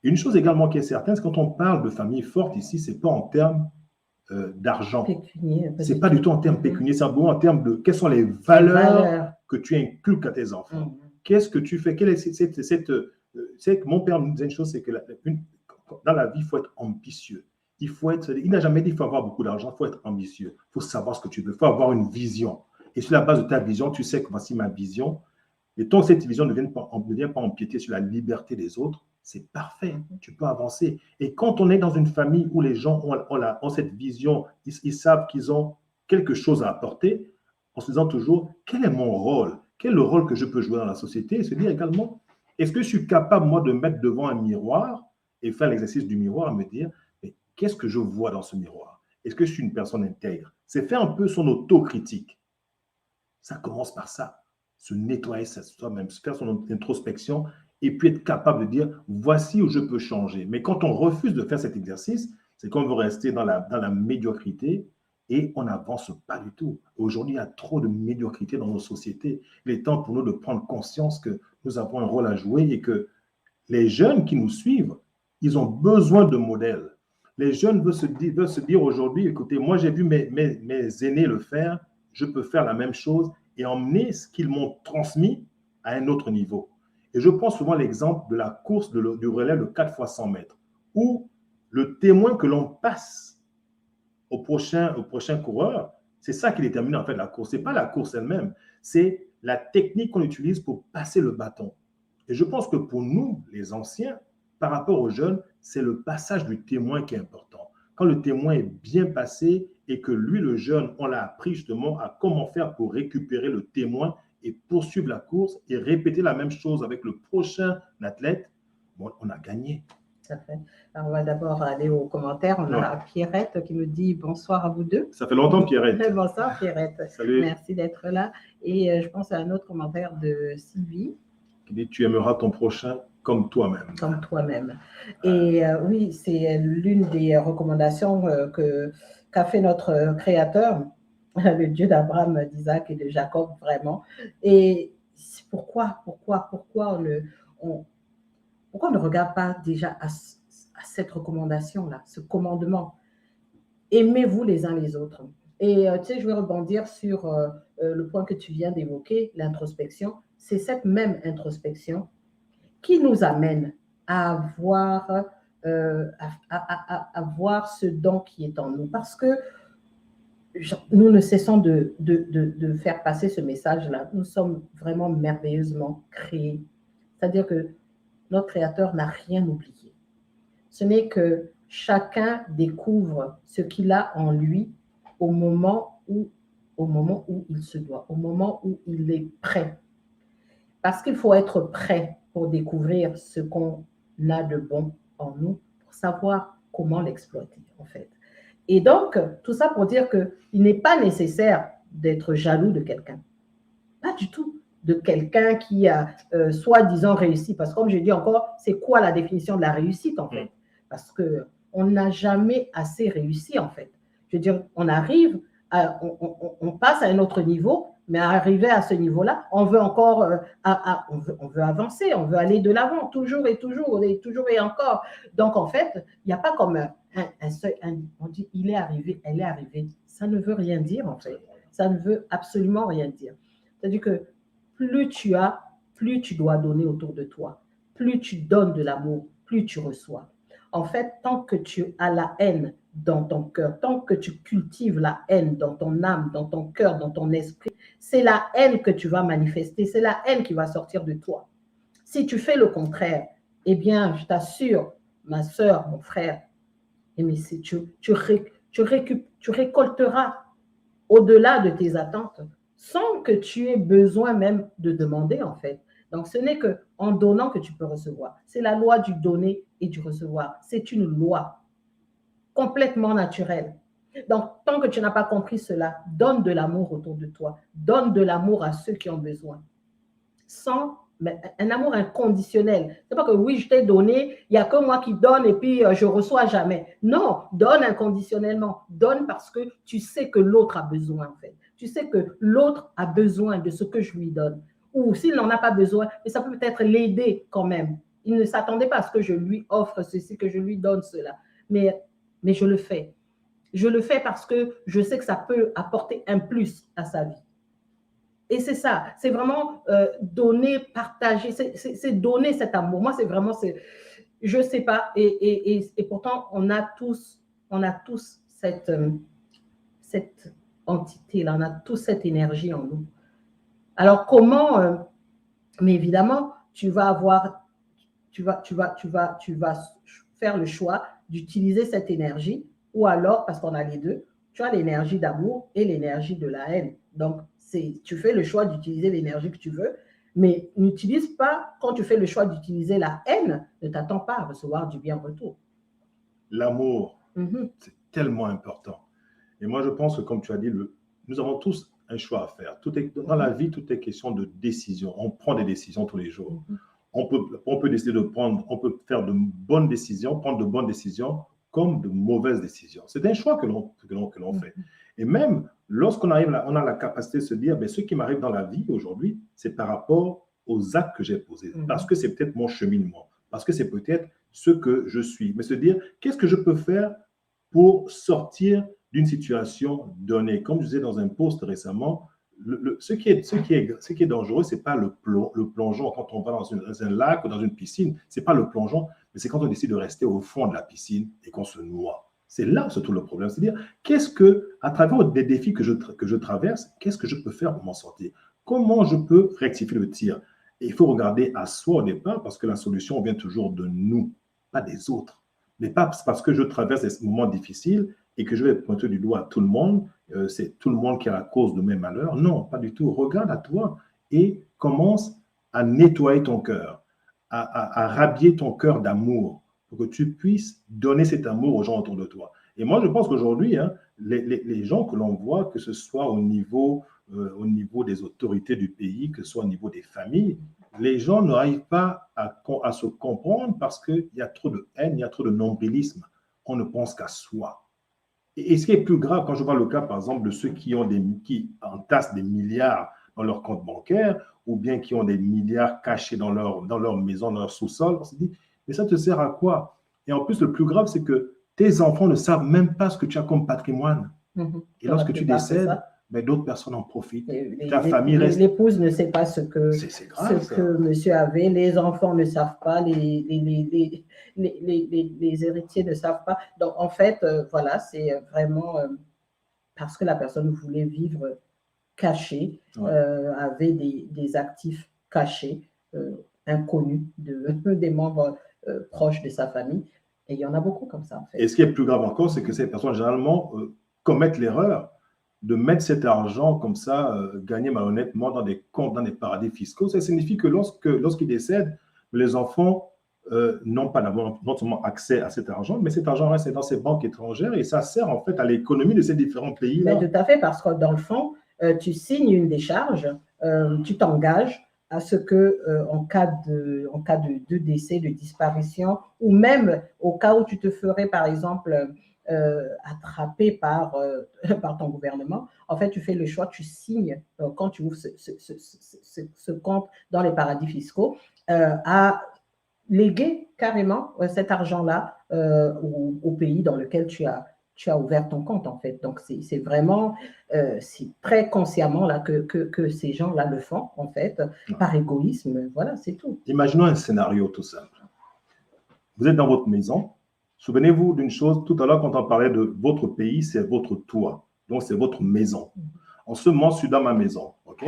Une chose également qui est certaine, c'est quand on parle de famille forte ici, ce n'est pas en termes d'argent. Ce n'est pas du tout en termes pécuniaires, c'est en termes de quelles sont les valeurs que tu inculques à tes enfants. Qu'est-ce que tu fais? Mon père me disait une chose, c'est que dans la vie, il faut être ambitieux. Il n'a jamais dit qu'il faut avoir beaucoup d'argent, il faut être ambitieux. Il faut savoir ce que tu veux, il faut avoir une vision. Et sur la base de ta vision, tu sais que voici ma vision. Et tant que cette vision ne vient pas empiéter sur la liberté des autres, c'est parfait, tu peux avancer. Et quand on est dans une famille où les gens ont cette vision, ils savent qu'ils ont quelque chose à apporter, en se disant toujours, quel est mon rôle? Quel est le rôle que je peux jouer dans la société? Et se dire également, est-ce que je suis capable, moi, de me mettre devant un miroir et faire l'exercice du miroir, me dire, mais qu'est-ce que je vois dans ce miroir? Est-ce que je suis une personne intègre? C'est faire un peu son autocritique. Ça commence par ça, se nettoyer soi-même, faire son introspection et puis être capable de dire, voici où je peux changer. Mais quand on refuse de faire cet exercice, c'est qu'on veut rester dans la médiocrité et on n'avance pas du tout. Aujourd'hui, il y a trop de médiocrité dans nos sociétés. Il est temps pour nous de prendre conscience que nous avons un rôle à jouer et que les jeunes qui nous suivent, ils ont besoin de modèles. Les jeunes veulent se dire aujourd'hui, écoutez, moi j'ai vu mes aînés le faire, je peux faire la même chose et emmener ce qu'ils m'ont transmis à un autre niveau. Et je prends souvent l'exemple de la course du relais de 4 fois 100 mètres, où le témoin que l'on passe au prochain coureur, c'est ça qui détermine en fait la course. Ce n'est pas la course elle-même, c'est la technique qu'on utilise pour passer le bâton. Et je pense que pour nous, les anciens, par rapport aux jeunes, c'est le passage du témoin qui est important. quand le témoin est bien passé et que lui, le jeune, on l'a appris justement à comment faire pour récupérer le témoin et poursuivre la course et répéter la même chose avec le prochain athlète, bon, on a gagné. Ça fait. Alors, on va d'abord aller aux commentaires. On a Pierrette qui nous dit bonsoir à vous deux. Ça fait longtemps, Pierrette. Bonsoir, Pierrette. Salut. Merci d'être là. Et je pense à un autre commentaire de Sylvie. Qui dit tu aimeras ton prochain comme toi-même. Comme toi-même. Et oui, c'est l'une des recommandations qu'a fait notre Créateur, le Dieu d'Abraham, d'Isaac et de Jacob, vraiment. Et pourquoi on ne regarde pas déjà à cette recommandation-là, ce commandement? Aimez-vous les uns les autres. Et tu sais, je vais rebondir sur le point que tu viens d'évoquer, l'introspection. C'est cette même introspection qui nous amène à voir ce don qui est en nous. Parce que nous ne cessons de faire passer ce message-là. Nous sommes vraiment merveilleusement créés. C'est-à-dire que notre Créateur n'a rien oublié. Ce n'est que chacun découvre ce qu'il a en lui au moment où il se doit, au moment où il est prêt. Parce qu'il faut être prêt pour découvrir ce qu'on a de bon en nous, pour savoir comment l'exploiter, en fait. Et donc, tout ça pour dire qu'il n'est pas nécessaire d'être jaloux de quelqu'un. Pas du tout. De quelqu'un qui a soi-disant réussi. Parce que comme je dis encore, c'est quoi la définition de la réussite, en fait? Parce qu'on n'a jamais assez réussi, en fait. Je veux dire, on arrive, on passe à un autre niveau, mais arrivé à ce niveau-là, on veut encore, on veut avancer, on veut aller de l'avant, toujours et toujours, et toujours et encore. Donc, en fait, il n'y a pas comme on dit, il est arrivé, elle est arrivée. Ça ne veut rien dire, en fait. Ça ne veut absolument rien dire. C'est-à-dire que plus tu as, plus tu dois donner autour de toi. Plus tu donnes de l'amour, plus tu reçois. En fait, tant que tu as la haine dans ton cœur, tant que tu cultives la haine dans ton âme, dans ton cœur, dans ton esprit, c'est la haine que tu vas manifester, c'est la haine qui va sortir de toi. Si tu fais le contraire, eh bien, je t'assure, ma soeur, mon frère, tu récolteras au-delà de tes attentes sans que tu aies besoin même de demander, en fait. Donc, ce n'est qu'en donnant que tu peux recevoir. C'est la loi du donner et du recevoir. C'est une loi complètement naturelle. Donc, tant que tu n'as pas compris cela, donne de l'amour autour de toi. Donne de l'amour à ceux qui ont besoin. Mais un amour inconditionnel. Ce n'est pas que oui, je t'ai donné, il n'y a que moi qui donne et puis je ne reçois jamais. Non, donne inconditionnellement. Donne parce que tu sais que l'autre a besoin, en fait. Tu sais que l'autre a besoin de ce que je lui donne. Ou s'il n'en a pas besoin, mais ça peut peut-être l'aider quand même. Il ne s'attendait pas à ce que je lui offre ceci, que je lui donne cela. Mais je le fais. Je le fais parce que je sais que ça peut apporter un plus à sa vie. Et c'est ça, c'est vraiment donner, partager, c'est donner cet amour. Moi, c'est vraiment, je ne sais pas, et pourtant, on a tous cette entité-là, on a tous cette énergie en nous. Alors, comment, mais évidemment, tu vas faire le choix d'utiliser cette énergie, ou alors, parce qu'on a les deux, tu as l'énergie d'amour et l'énergie de la haine. Donc, tu fais le choix d'utiliser l'énergie que tu veux, mais n'utilise pas, quand tu fais le choix d'utiliser la haine, ne t'attends pas à recevoir du bien en retour. L'amour, c'est tellement important. Et moi, je pense que, comme tu as dit, nous avons tous un choix à faire. Dans la vie, tout est question de décision. On prend des décisions tous les jours. On peut décider on peut faire de bonnes décisions, prendre de bonnes décisions, comme de mauvaises décisions. C'est un choix que l'on fait. Et même lorsqu'on arrive là, on a la capacité de se dire, ce qui m'arrive dans la vie aujourd'hui, c'est par rapport aux actes que j'ai posés, parce que c'est peut-être mon cheminement, parce que c'est peut-être ce que je suis. Mais se dire, qu'est-ce que je peux faire pour sortir d'une situation donnée? Comme je disais dans un post récemment, ce qui est dangereux, ce n'est pas le plongeon quand on va dans un lac ou dans une piscine, ce n'est pas le plongeon, mais c'est quand on décide de rester au fond de la piscine et qu'on se noie. C'est là où se trouve le problème. C'est-à-dire, à travers des défis que je traverse, qu'est-ce que je peux faire pour m'en sortir? Comment je peux rectifier le tir? Et il faut regarder à soi au départ, parce que la solution vient toujours de nous, pas des autres. Mais pas parce que je traverse des moments difficiles et que je vais pointer du doigt à tout le monde, c'est tout le monde qui est la cause de mes malheurs. Non, pas du tout. Regarde à toi et commence à nettoyer ton cœur, à rhabiller ton cœur d'amour pour que tu puisses donner cet amour aux gens autour de toi. Et moi, je pense qu'aujourd'hui, hein, les gens que l'on voit, que ce soit au niveau des autorités du pays, que ce soit au niveau des familles, les gens n'arrivent pas à se comprendre parce qu'il y a trop de haine, il y a trop de nombrilisme. On ne pense qu'à soi. Et ce qui est plus grave, quand je vois le cas, par exemple, de ceux qui entassent des milliards dans leur compte bancaire ou bien qui ont des milliards cachés dans leur maison, dans leur sous-sol, on se dit, mais ça te sert à quoi? Et en plus, le plus grave, c'est que tes enfants ne savent même pas ce que tu as comme patrimoine. Et lorsque tu décèdes, mais d'autres personnes en profitent. Ta famille reste. L'épouse ne sait pas ce que, c'est grave, ce que monsieur avait, les enfants ne savent pas, les héritiers ne savent pas. Donc, en fait, voilà, c'est vraiment parce que la personne voulait vivre cachée, avait des actifs cachés, inconnus des membres proches de sa famille. Et il y en a beaucoup comme ça, en fait. Et ce qui est plus grave encore, c'est que ces personnes, généralement, commettent l'erreur de mettre cet argent comme ça, gagné malhonnêtement dans des comptes, dans des paradis fiscaux. Ça signifie que lorsqu'ils décèdent, les enfants n'ont pas non seulement accès à cet argent, mais cet argent reste dans ces banques étrangères et ça sert en fait à l'économie de ces différents pays-là. Mais tout à fait, parce que dans le fond, tu signes une décharge, tu t'engages à ce que, en cas de décès, de disparition, ou même au cas où tu te ferais, par exemple, attrapé par ton gouvernement, en fait, tu fais le choix, tu signes, quand tu ouvres ce compte dans les paradis fiscaux, à léguer carrément cet argent-là au pays dans lequel tu as ouvert ton compte, en fait. Donc, c'est vraiment, c'est très consciemment là, que ces gens-là le font, en fait, par égoïsme. Voilà, c'est tout. Imaginons un scénario tout simple. Vous êtes dans votre maison. Souvenez-vous d'une chose, tout à l'heure, quand on parlait de votre pays, c'est votre toit. Donc, c'est votre maison. En ce moment, je suis dans ma maison. OK?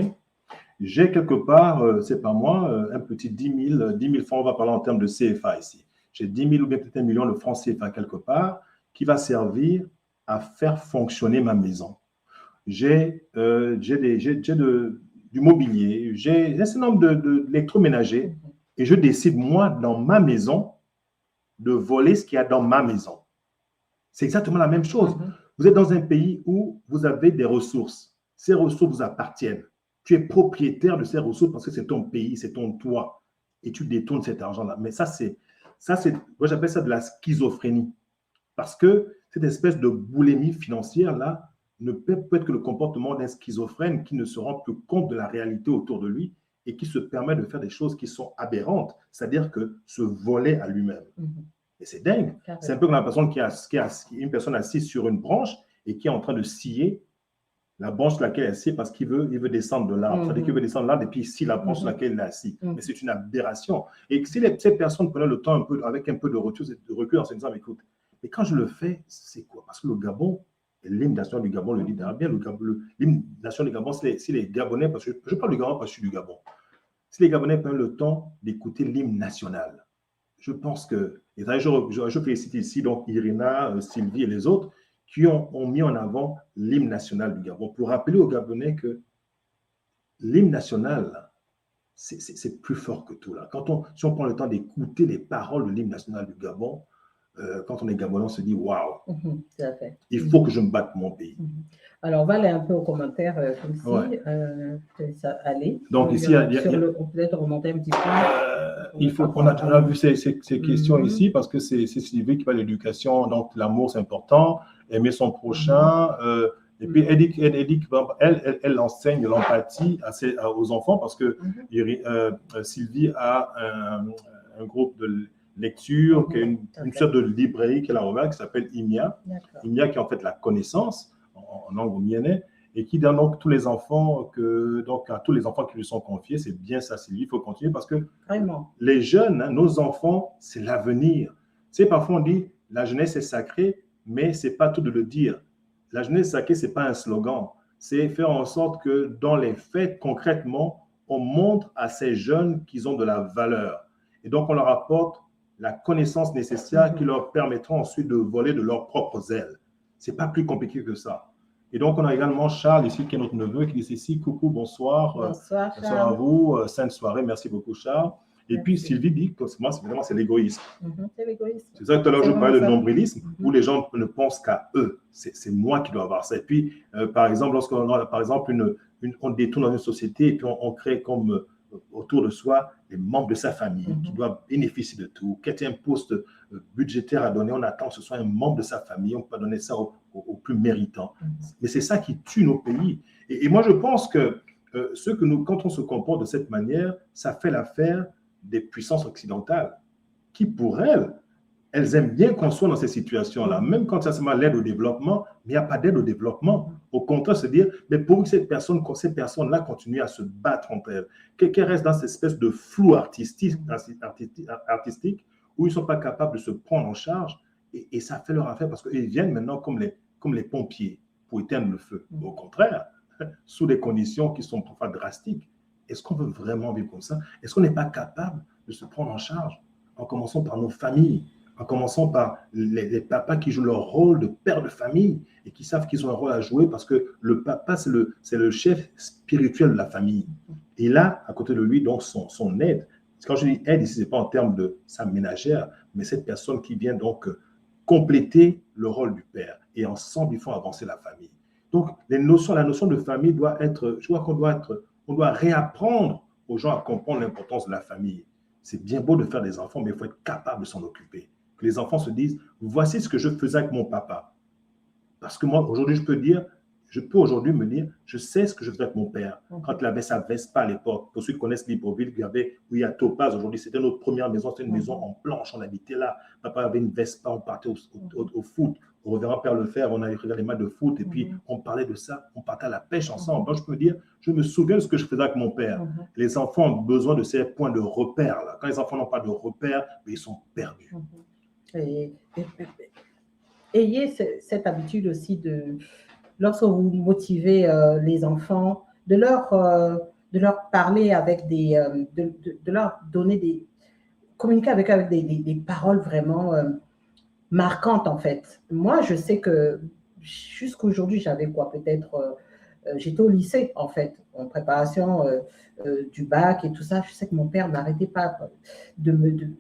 J'ai quelque part, c'est pas moi, un petit 10 000 francs, on va parler en termes de CFA ici. J'ai 10 000 ou bien peut-être 1 million de francs CFA quelque part qui va servir à faire fonctionner ma maison. J'ai du mobilier, j'ai un certain nombre d'électroménagers et je décide, moi, dans ma maison, de voler ce qu'il y a dans ma maison. C'est exactement la même chose. Vous êtes dans un pays où vous avez des ressources. Ces ressources vous appartiennent. Tu es propriétaire de ces ressources parce que c'est ton pays, c'est ton toit. Et tu détournes cet argent-là. Mais moi j'appelle ça de la schizophrénie. Parce que cette espèce de boulimie financière-là ne peut être que le comportement d'un schizophrène qui ne se rend plus compte de la réalité autour de lui et qui se permet de faire des choses qui sont aberrantes, c'est-à-dire que se voler à lui-même. Et c'est dingue. C'est un peu comme la personne une personne assise sur une branche et qui est en train de scier la branche sur laquelle elle est assise parce qu'il veut descendre de l'arbre. C'est-à-dire qu'il veut descendre de l'arbre et puis ici la branche sur laquelle il est assis. Mais c'est une aberration. Et si ces personnes prenaient le temps avec un peu de recul en se disant, écoute, mais quand je le fais, c'est quoi? Parce que le Gabon, l'hymne national du Gabon le dit bien, l'hymne national du Gabon, si les Gabonais, parce que je parle du Gabon parce que je suis du Gabon, si les Gabonais prennent le temps d'écouter l'hymne national, je pense que, et je félicite ici donc Irina, Sylvie et les autres qui ont mis en avant l'hymne national du Gabon pour rappeler aux Gabonais que l'hymne national, c'est plus fort que tout. Là. Si on prend le temps d'écouter les paroles de l'hymne national du Gabon, quand on est Gabonais, on se dit waouh, il faut que je me batte pour mon pays. Alors, on va aller un peu aux commentaires comme si ça allait. Donc, ici, on peut peut-être remonter un petit peu. On a vu ces questions ici parce que c'est Sylvie qui parle d'éducation. Donc, l'amour, c'est important. Aimer son prochain. Et puis, elle enseigne l'empathie aux enfants parce que Sylvie a un groupe de lecture, qui est une sorte de librairie qu'elle a ouverte qui s'appelle IMIA. IMIA qui est en fait la connaissance en langue miennais et qui donne donc tous les enfants à tous les enfants qui lui sont confiés. C'est bien ça, Sylvie, il faut continuer parce que les jeunes, nos enfants, c'est l'avenir. Tu sais, parfois on dit la jeunesse est sacrée, mais c'est pas tout de le dire. La jeunesse sacrée, c'est pas un slogan. C'est faire en sorte que dans les faits, concrètement, on montre à ces jeunes qu'ils ont de la valeur. Et donc, on leur apporte la connaissance nécessaire qui leur permettra ensuite de voler de leurs propres ailes. Ce n'est pas plus compliqué que ça. Et donc, on a également Charles ici, qui est notre neveu, qui dit ici, coucou, bonsoir. Bonsoir, bonsoir à vous. Sainte soirée. Merci beaucoup, Charles. Et puis, Sylvie dit que moi, c'est l'égoïsme. C'est l'égoïsme. C'est ça que tout à l'heure, je parlais de nombrilisme, où les gens ne pensent qu'à eux. C'est moi qui dois avoir ça. Et puis, par exemple, lorsqu'on a, par exemple, on détourne dans une société et puis on crée comme autour de soi les membres de sa famille qui doivent bénéficier de tout. Qu'il y ait un poste budgétaire à donner, on attend que ce soit un membre de sa famille, on peut donner ça au plus méritant. Mais c'est ça qui tue nos pays. Et moi, je pense que quand on se comporte de cette manière, ça fait l'affaire des puissances occidentales qui, pour elles aiment bien qu'on soit dans ces situations-là, même quand ça se met l'aide au développement, mais il n'y a pas d'aide au développement. Au contraire, se dire, mais pour que ces personnes-là continuent à se battre entre elles, qu'elles restent dans cette espèce de flou artistique où ils ne sont pas capables de se prendre en charge, et ça fait leur affaire parce qu'ils viennent maintenant comme les pompiers pour éteindre le feu. Au contraire, sous des conditions qui sont parfois drastiques. Est-ce qu'on veut vraiment vivre comme ça? Est-ce qu'on n'est pas capable de se prendre en charge en commençant par nos familles, en commençant par les papas qui jouent leur rôle de père de famille et qui savent qu'ils ont un rôle à jouer parce que le papa, c'est le chef spirituel de la famille. Et là, à côté de lui, donc, son aide. Quand je dis aide, ici, ce n'est pas en termes de sa ménagère, mais cette personne qui vient donc compléter le rôle du père. Et ensemble, ils font avancer la famille. Donc, la notion de famille doit être, je crois on doit réapprendre aux gens à comprendre l'importance de la famille. C'est bien beau de faire des enfants, mais il faut être capable de s'en occuper. Que les enfants se disent, voici ce que je faisais avec mon papa. Parce que moi, aujourd'hui, je peux aujourd'hui me dire, je sais ce que je faisais avec mon père. Quand il avait sa Vespa à l'époque, pour ceux qui connaissent Libreville, où il y a Topaz aujourd'hui, c'était notre première maison, c'était une maison en planche, on habitait là. Papa avait une Vespa, on partait au foot. Au révérend Père Lefebvre, on allait regarder les matchs de foot et puis on parlait de ça, on partait à la pêche ensemble. Donc, je peux dire, je me souviens de ce que je faisais avec mon père. Les enfants ont besoin de ces points de repère là. Quand les enfants n'ont pas de repère, ils sont perdus. Ayez cette habitude aussi lorsque vous motivez les enfants, de leur parler avec de leur donner communiquer avec eux avec des paroles vraiment marquantes en fait. Moi, je sais que jusqu'aujourd'hui, j'avais peut-être, j'étais au lycée en fait, en préparation du bac et tout ça. Je sais que mon père n'arrêtait pas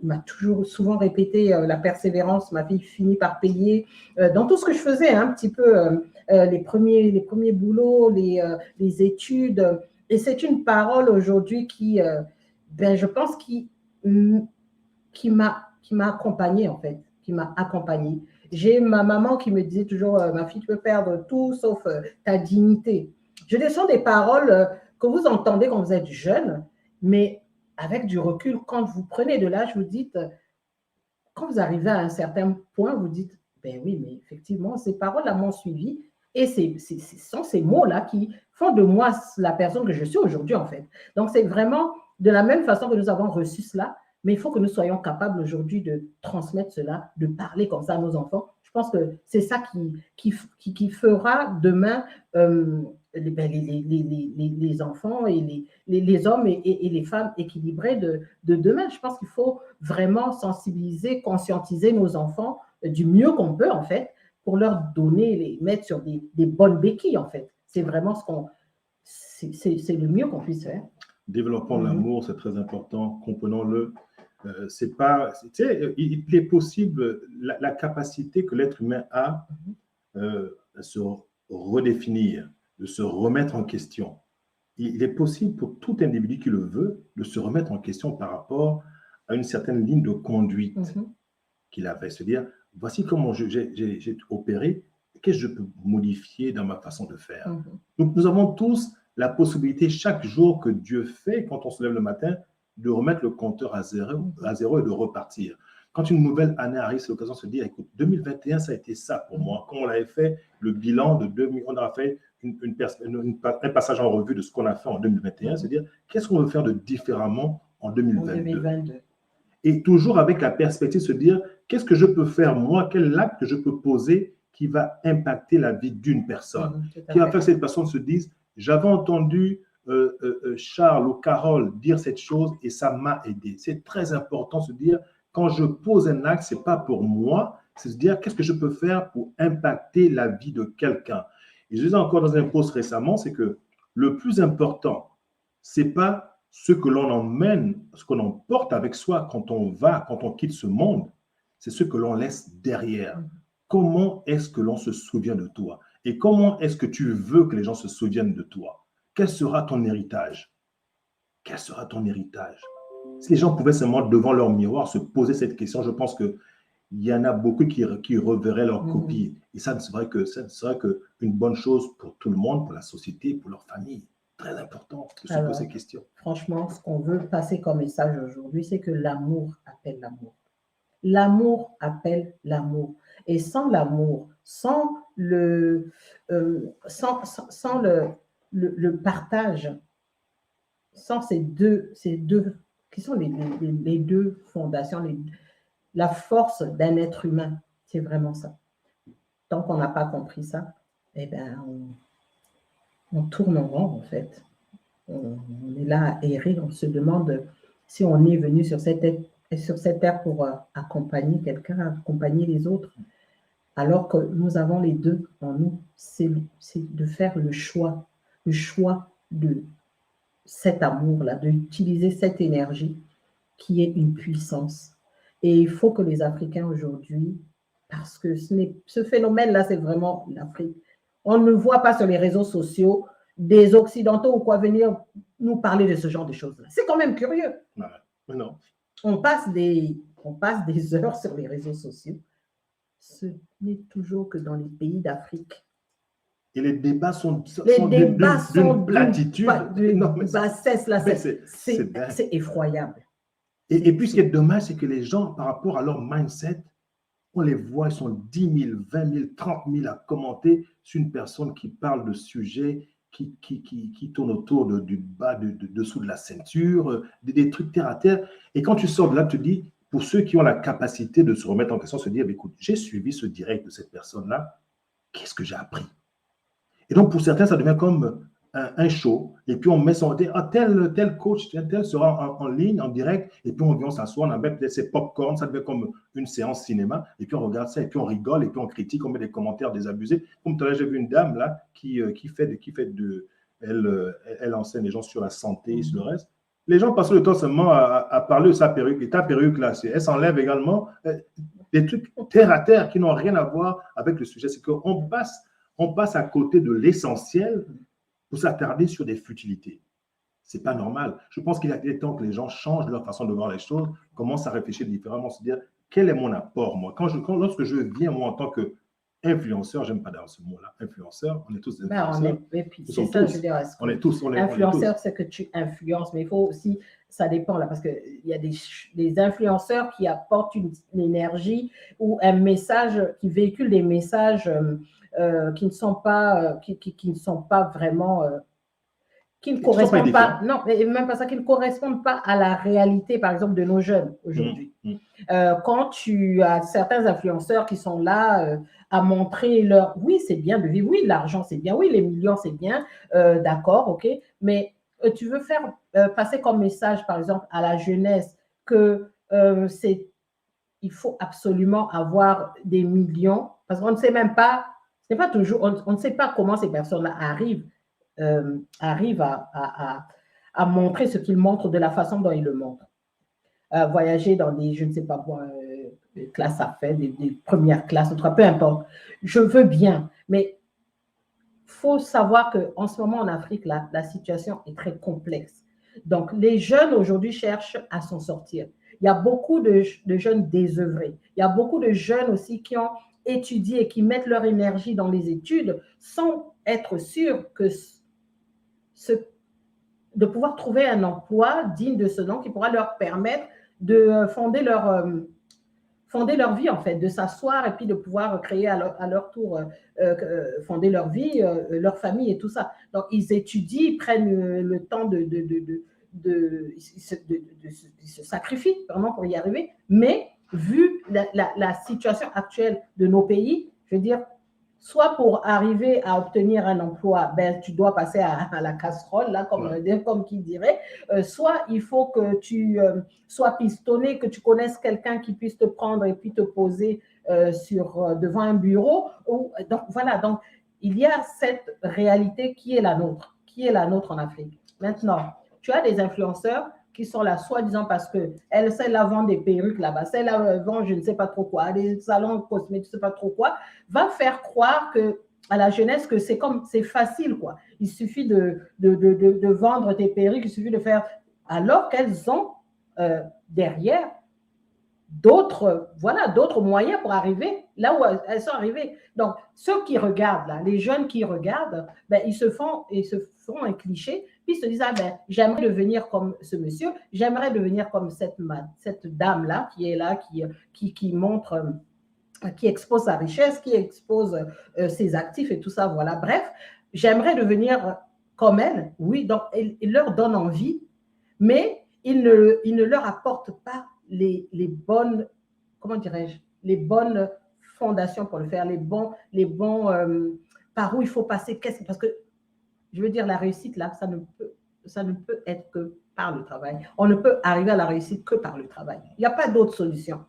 m'a toujours souvent répété la persévérance. Ma fille finit par payer dans tout ce que je faisais, un petit peu les premiers boulots, les études. Et c'est une parole aujourd'hui qui, je pense, qui m'a accompagnée en fait, qui m'a accompagnée. J'ai ma maman qui me disait toujours, ma fille, tu peux perdre tout sauf ta dignité. Ce sont des paroles que vous entendez quand vous êtes jeune, mais avec du recul, quand vous prenez de l'âge, vous dites, quand vous arrivez à un certain point, vous dites, ben oui, mais effectivement, ces paroles-là m'ont suivi et ce sont ces mots-là qui font de moi la personne que je suis aujourd'hui, en fait. Donc, c'est vraiment de la même façon que nous avons reçu cela, mais il faut que nous soyons capables aujourd'hui de transmettre cela, de parler comme ça à nos enfants. Je pense que c'est ça qui fera demain les enfants et les hommes et les femmes équilibrés de demain. Je pense qu'il faut vraiment sensibiliser, conscientiser nos enfants du mieux qu'on peut, en fait, pour leur donner, les mettre sur des bonnes béquilles, en fait. C'est vraiment c'est le mieux qu'on puisse faire. Développons l'amour, c'est très important, comprenons-le. C'est pas, tu sais, il est possible, la capacité que l'être humain a de se redéfinir, de se remettre en question. Il est possible pour tout individu qui le veut de se remettre en question par rapport à une certaine ligne de conduite qu'il avait. Se dire, voici comment j'ai opéré, qu'est-ce que je peux modifier dans ma façon de faire. Donc, nous avons tous la possibilité, chaque jour que Dieu fait, quand on se lève le matin, de remettre le compteur à zéro et de repartir. Quand une nouvelle année arrive, c'est l'occasion de se dire, écoute, 2021, ça a été ça pour moi. Quand on avait fait le bilan de 2000, on a fait un passage en revue de ce qu'on a fait en 2021, c'est dire, qu'est-ce qu'on veut faire de différemment en 2022. Et toujours avec la perspective de se dire, qu'est-ce que je peux faire moi, quel acte je peux poser qui va impacter la vie d'une personne, qui va faire que cette personne se dise, j'avais entendu Charles ou Carole dire cette chose et ça m'a aidé. C'est très important de se dire Quand je pose un acte, ce n'est pas pour moi, c'est se dire qu'est-ce que je peux faire pour impacter la vie de quelqu'un. Et je disais encore dans un post récemment, c'est que le plus important, ce n'est pas ce que l'on emmène, ce que l'on porte avec soi quand on quitte ce monde, c'est ce que l'on laisse derrière. Comment est-ce que l'on se souvient de toi? Et comment est-ce que tu veux que les gens se souviennent de toi? Quel sera ton héritage? Quel sera ton héritage? Si les gens pouvaient seulement devant leur miroir se poser cette question, je pense qu'il y en a beaucoup qui reverraient leur copie. Et ça ne serait qu'une bonne chose pour tout le monde, pour la société, pour leur famille. Très important de se poser ces questions. Franchement, ce qu'on veut passer comme message aujourd'hui, c'est que l'amour appelle l'amour. L'amour appelle l'amour. Et sans l'amour, sans le partage, sans ces deux qui sont les deux fondations, la force d'un être humain, c'est vraiment ça. Tant qu'on n'a pas compris ça, eh ben, on tourne en rond, en fait. On est là à errer, on se demande si on est venu sur cette terre pour accompagner quelqu'un, accompagner les autres, alors que nous avons les deux en nous. C'est de faire le choix de cet amour-là, d'utiliser cette énergie qui est une puissance. Et il faut que les Africains aujourd'hui, parce que ce phénomène-là, c'est vraiment l'Afrique. On ne voit pas sur les réseaux sociaux des Occidentaux ou quoi venir nous parler de ce genre de choses-là. C'est quand même curieux. Ouais, non. On passe des heures sur les réseaux sociaux. Ce n'est toujours que dans les pays d'Afrique. Et les débats sont d'une platitude. D'une bassesse, là, c'est effroyable. Et puis, ce qui est dommage, c'est que les gens, par rapport à leur mindset, on les voit, ils sont 10 000, 20 000, 30 000 à commenter sur une personne qui parle de sujets qui tournent autour du bas, dessous de la ceinture, des trucs terre à terre. Et quand tu sors de là, tu te dis, pour ceux qui ont la capacité de se remettre en question, se dire, écoute, j'ai suivi ce direct de cette personne-là, qu'est-ce que j'ai appris? Et donc, pour certains, ça devient comme un show. Et puis, on met son tel coach, tel sera en ligne, en direct. Et puis, on vient s'asseoir, on a peut-être ses popcorn, ça devient comme une séance cinéma. Et puis, on regarde ça, et puis on rigole, et puis on critique, on met des commentaires désabusés. Comme tout à l'heure, j'ai vu une dame là qui elle enseigne les gens sur la santé et sur le reste. Les gens passent le temps seulement à parler de sa perruque. Et ta perruque là, elle s'enlève également des trucs terre à terre qui n'ont rien à voir avec le sujet. C'est qu'on passe à côté de l'essentiel pour s'attarder sur des futilités. Ce n'est pas normal. Je pense qu'il est temps que les gens changent leur façon de voir les choses, commencent à réfléchir différemment, se dire quel est mon apport, moi. Lorsque je viens, moi, en tant qu'influenceur, j'aime pas d'ailleurs ce mot-là, influenceur, on est tous des influenceurs. Et puis c'est ça, je veux dire. On est tous. Influenceur, c'est que tu influences, mais il faut aussi, ça dépend là, parce qu'il y a des influenceurs qui apportent une énergie ou un message, qui véhiculent des messages qui ne sont pas vraiment, qui ne correspondent pas, non, mais même pas ça, qui ne correspondent pas à la réalité, par exemple, de nos jeunes aujourd'hui. Quand tu as certains influenceurs qui sont là à montrer oui, c'est bien de vivre, oui, l'argent, c'est bien, oui, les millions, c'est bien, d'accord, ok, mais tu veux faire passer comme message, par exemple, à la jeunesse que il faut absolument avoir des millions, parce qu'on ne sait même pas, ce n'est pas toujours, on ne sait pas comment ces personnes-là arrivent à montrer ce qu'ils montrent de la façon dont ils le montrent. Voyager dans des, je ne sais pas quoi, des classes à faire, des premières classes, peu importe. Je veux bien, mais il faut savoir qu'en ce moment en Afrique, la situation est très complexe. Donc, les jeunes aujourd'hui cherchent à s'en sortir. Il y a beaucoup de jeunes désœuvrés. Il y a beaucoup de jeunes aussi qui ont étudié, qui mettent leur énergie dans les études sans être sûrs de pouvoir trouver un emploi digne de ce nom qui pourra leur permettre de fonder leur vie, en fait, de s'asseoir et puis de pouvoir créer à leur tour, fonder leur vie, leur famille et tout ça. Donc, ils étudient, ils prennent le temps ils se sacrifient vraiment pour y arriver. Mais vu la situation actuelle de nos pays, je veux dire, soit pour arriver à obtenir un emploi, ben, tu dois passer à la casserole, là, comme qui dirait, soit il faut que tu sois pistonné, que tu connaisses quelqu'un qui puisse te prendre et puis te poser devant un bureau. Donc, voilà, donc il y a cette réalité qui est la nôtre en Afrique. Maintenant, tu as des influenceurs qui sont là, soi-disant parce celle-là vend des perruques là-bas, celle-là vend je ne sais pas trop quoi, des salons cosmétiques, je ne sais pas trop quoi, va faire croire à la jeunesse que c'est facile, quoi. Il suffit de vendre tes perruques, il suffit de faire, alors qu'elles ont derrière d'autres moyens pour arriver là où elles sont arrivées. Donc, ceux qui regardent, là, les jeunes qui regardent, ben, ils se font un cliché, puis ils se disent, ah ben, j'aimerais devenir comme ce monsieur, j'aimerais devenir comme cette dame-là qui est là, qui montre, qui expose sa richesse, qui expose ses actifs et tout ça, voilà. Bref, j'aimerais devenir comme elle, oui, donc il leur donne envie, mais il ne leur apporte pas les bonnes, comment dirais-je, les bonnes fondations pour le faire, les bons par où il faut passer. Parce que, je veux dire, la réussite, là, ça ne peut être que par le travail. On ne peut arriver à la réussite que par le travail. Il n'y a pas d'autre solution.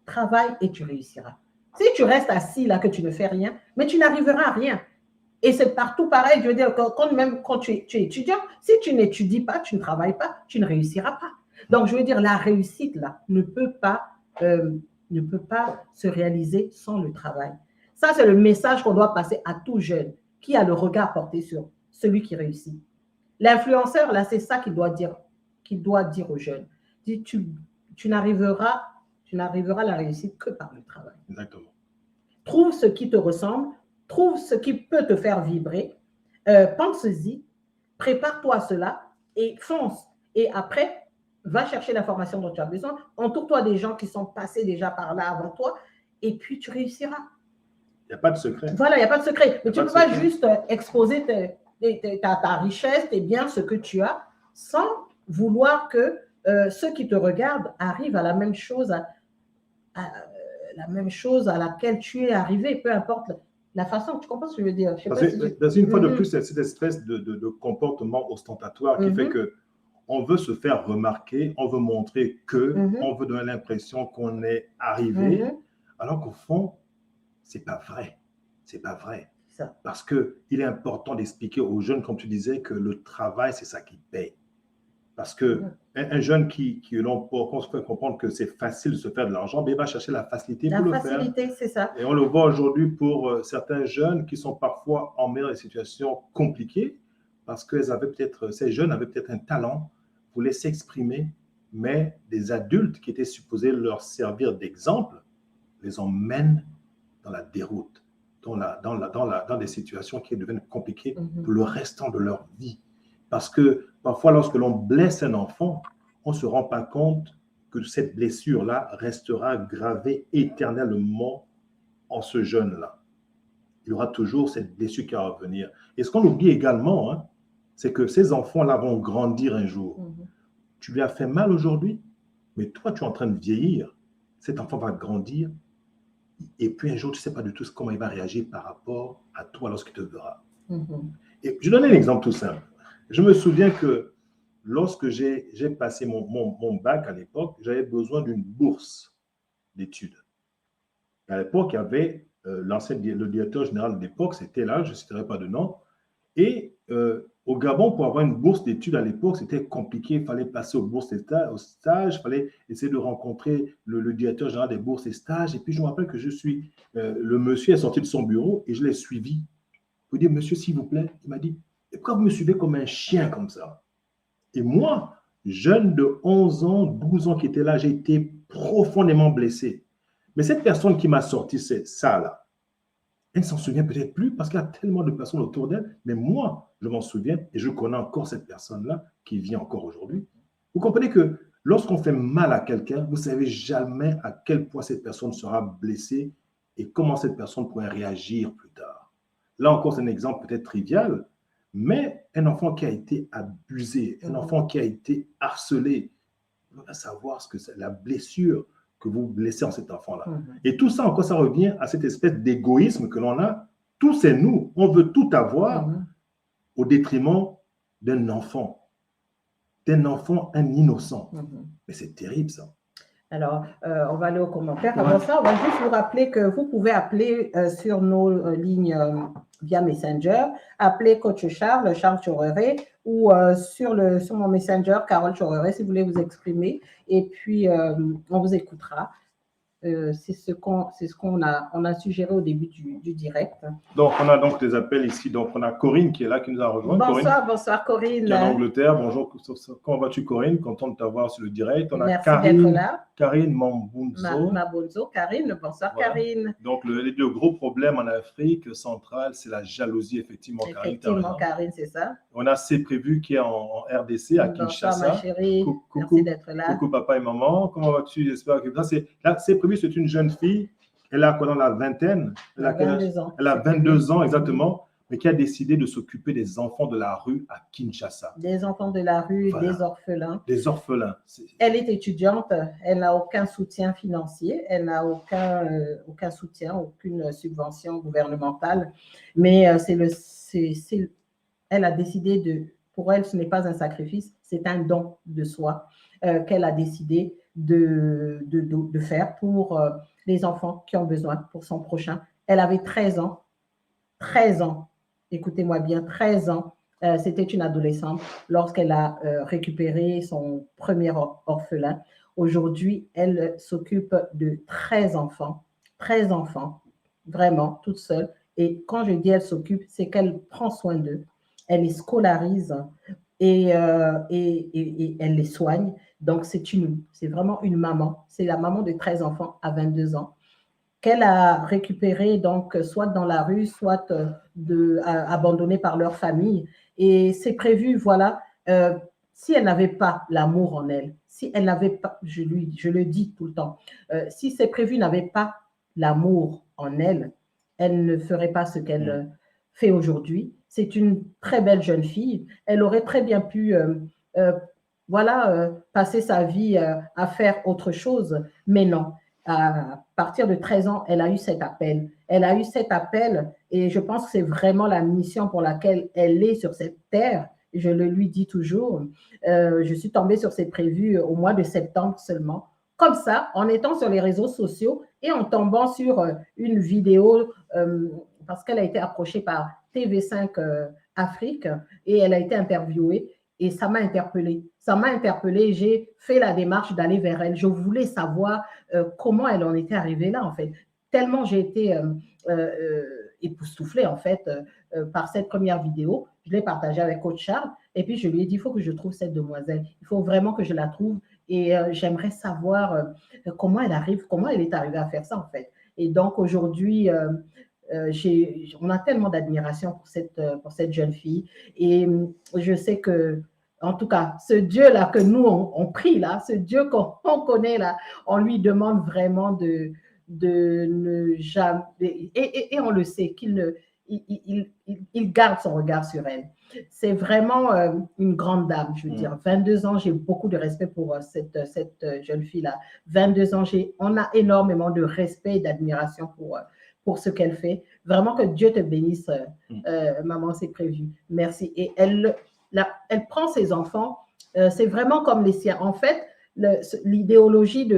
Travaille et tu réussiras. Si tu restes assis là, que tu ne fais rien, mais tu n'arriveras à rien. Et c'est partout pareil, je veux dire, même quand tu es étudiant, si tu n'étudies pas, tu ne travailles pas, tu ne réussiras pas. Donc, je veux dire, la réussite, là, ne peut pas se réaliser sans le travail. Ça, c'est le message qu'on doit passer à tout jeune qui a le regard porté sur celui qui réussit. L'influenceur, là, c'est ça qu'il doit dire aux jeunes. Tu n'arriveras à la réussite que par le travail. Exactement. Trouve ce qui te ressemble, trouve ce qui peut te faire vibrer, pense-y, prépare-toi à cela et fonce. Et après, va chercher l'information dont tu as besoin, entoure-toi des gens qui sont passés déjà par là avant toi, et puis tu réussiras. Il n'y a pas de secret. Voilà, il n'y a pas de secret. Mais tu ne peux pas juste exposer ta richesse, tes biens, ce que tu as, sans vouloir que ceux qui te regardent arrivent à la même chose, à laquelle tu es arrivé, peu importe la façon. Tu comprends ce que je veux dire? Une fois de plus, c'est cette espèce de comportement ostentatoire qui fait que on veut se faire remarquer, on veut montrer on veut donner l'impression qu'on est arrivé, alors qu'au fond, c'est pas vrai. C'est pas vrai. Ça. Parce qu'il est important d'expliquer aux jeunes, comme tu disais, que le travail, c'est ça qui paye. Parce qu'un jeune qui on se fait comprendre que c'est facile de se faire de l'argent, il va chercher la facilité pour le faire. La facilité, c'est ça. Et on le voit aujourd'hui pour certains jeunes qui sont parfois en dans des situations compliquées parce que ces jeunes avaient peut-être un talent, voulaient s'exprimer, mais des adultes qui étaient supposés leur servir d'exemple les emmènent dans la déroute, dans des situations qui deviennent compliquées pour le restant de leur vie. Parce que parfois, lorsque l'on blesse un enfant, on ne se rend pas compte que cette blessure-là restera gravée éternellement en ce jeune-là. Il y aura toujours cette blessure qui va revenir. Et ce qu'on oublie également, c'est que ces enfants-là vont grandir un jour. Tu lui as fait mal aujourd'hui, mais toi, tu es en train de vieillir. Cet enfant va grandir. Et puis un jour, tu ne sais pas du tout comment il va réagir par rapport à toi lorsqu'il te verra. Et je donne un exemple tout simple. Je me souviens que lorsque j'ai passé mon bac à l'époque, j'avais besoin d'une bourse d'études. À l'époque, il y avait le directeur général de l'époque, c'était là, je ne citerai pas de nom. Et au Gabon, pour avoir une bourse d'études à l'époque, c'était compliqué. Il fallait passer aux bourses et au stage, il fallait essayer de rencontrer le directeur général des bourses et stages. Et puis, je me rappelle que le monsieur est sorti de son bureau et je l'ai suivi. Je lui ai dit, monsieur, s'il vous plaît, il m'a dit, et pourquoi vous me suivez comme un chien comme ça? Et moi, jeune de 11 ans, 12 ans qui était là, j'ai été profondément blessé. Mais cette personne qui m'a sorti ça là, elle ne s'en souvient peut-être plus parce qu'il y a tellement de personnes autour d'elle, mais moi, je m'en souviens et je connais encore cette personne-là qui vit encore aujourd'hui. Vous comprenez que lorsqu'on fait mal à quelqu'un, vous ne savez jamais à quel point cette personne sera blessée et comment cette personne pourrait réagir plus tard. Là encore, c'est un exemple peut-être trivial, mais un enfant qui a été abusé, un enfant qui a été harcelé, on va savoir ce que c'est, la blessure que vous blessez en cet enfant-là. Et tout ça, encore, ça revient à cette espèce d'égoïsme que l'on a, Tout, c'est nous. On veut tout avoir au détriment d'un enfant, un innocent. Mais c'est terrible, ça. Alors, on va aller aux commentaires. Avant ça, on va juste vous rappeler que vous pouvez appeler sur nos lignes via Messenger, appeler Coach Charles Choreret, ou sur mon Messenger, Carole Choreret, si vous voulez vous exprimer. Et puis, on vous écoutera. C'est ce qu'on a suggéré au début du direct. Donc, on a donc des appels ici. Donc, on a Corinne qui est là, qui nous a rejoint. Bonsoir Corinne. Qui est en Angleterre. Bonjour, comment vas-tu Corinne? Content de t'avoir sur le direct. On a Merci d'être là. Karine Mambunzo. Mabunzo, Karine, bonsoir voilà. Karine. Donc, le gros problème en Afrique centrale, c'est la jalousie, effectivement. Effectivement, Karine, c'est ça. On a C'est Prévu qui est en RDC, à Kinshasa. Bonsoir ma chérie, merci d'être là. Coucou papa et maman, comment vas-tu? J'espère que C'est Prévu, c'est une jeune fille, elle a quoi dans la vingtaine? Elle a 22 ans. Elle a 22 ans, exactement, mais qui a décidé de s'occuper des enfants de la rue à Kinshasa. Des enfants de la rue, voilà. Des orphelins. Des orphelins. Elle est étudiante, elle n'a aucun soutien financier, elle n'a aucun soutien, aucune subvention gouvernementale, mais elle a décidé pour elle, ce n'est pas un sacrifice, c'est un don de soi qu'elle a décidé de faire pour les enfants qui ont besoin, pour son prochain. Elle avait 13 ans, écoutez-moi bien, 13 ans, c'était une adolescente lorsqu'elle a récupéré son premier orphelin. Aujourd'hui, elle s'occupe de 13 enfants, vraiment, toute seule. Et quand je dis elle s'occupe, c'est qu'elle prend soin d'eux, elle les scolarise et elle les soigne. Donc, c'est vraiment une maman. C'est la maman de 13 enfants à 22 ans qu'elle a récupéré donc soit dans la rue, soit abandonnée par leur famille. Et c'est prévu, voilà, si elle n'avait pas l'amour en elle, si elle n'avait pas, je le dis tout le temps, si C'est Prévu n'avait pas l'amour en elle, elle ne ferait pas ce qu'elle fait aujourd'hui. C'est une très belle jeune fille. Elle aurait très bien pu passer sa vie à faire autre chose, mais non. À partir de 13 ans, elle a eu cet appel. Et je pense que c'est vraiment la mission pour laquelle elle est sur cette terre. Je le lui dis toujours. Je suis tombée sur C'est Prévu au mois de septembre seulement. Comme ça, en étant sur les réseaux sociaux et en tombant sur une vidéo, parce qu'elle a été approchée par TV5 Afrique et elle a été interviewée. Et ça m'a interpellée. J'ai fait la démarche d'aller vers elle. Je voulais savoir comment elle en était arrivée là, en fait. Tellement j'ai été époustouflée, en fait, par cette première vidéo. Je l'ai partagée avec Coach Charles. Et puis, je lui ai dit, il faut que je trouve cette demoiselle. Il faut vraiment que je la trouve. Et j'aimerais savoir comment elle est arrivée à faire ça, en fait. Et donc, aujourd'hui, on a tellement d'admiration pour cette jeune fille. Et je sais que, en tout cas, ce Dieu-là que nous, on prie, là, ce Dieu qu'on connaît, là, on lui demande vraiment de ne jamais... Et on le sait, il garde son regard sur elle. C'est vraiment une grande dame, je veux dire. 22 ans, j'ai beaucoup de respect pour cette jeune fille-là. 22 ans, on a énormément de respect et d'admiration pour ce qu'elle fait. Vraiment que Dieu te bénisse, maman, C'est Prévu. Merci. Et elle prend ses enfants, c'est vraiment comme les siens. En fait, l'idéologie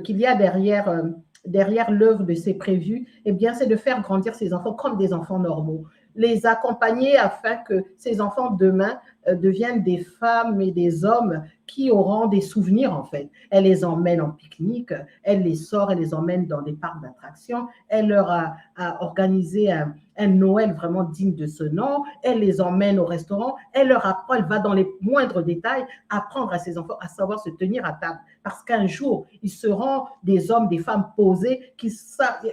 qu'il y a derrière l'œuvre de C'est Prévu, eh bien, c'est de faire grandir ces enfants comme des enfants normaux, les accompagner afin que ces enfants demain deviennent des femmes et des hommes qui auront des souvenirs, en fait. Elle les emmène en pique-nique, elle les sort, elle les emmène dans des parcs d'attractions, elle leur a organisé un Noël vraiment digne de ce nom, elle les emmène au restaurant, elle leur apprend, elle va dans les moindres détails, apprendre à ses enfants à savoir se tenir à table, parce qu'un jour, ils seront des hommes, des femmes posés,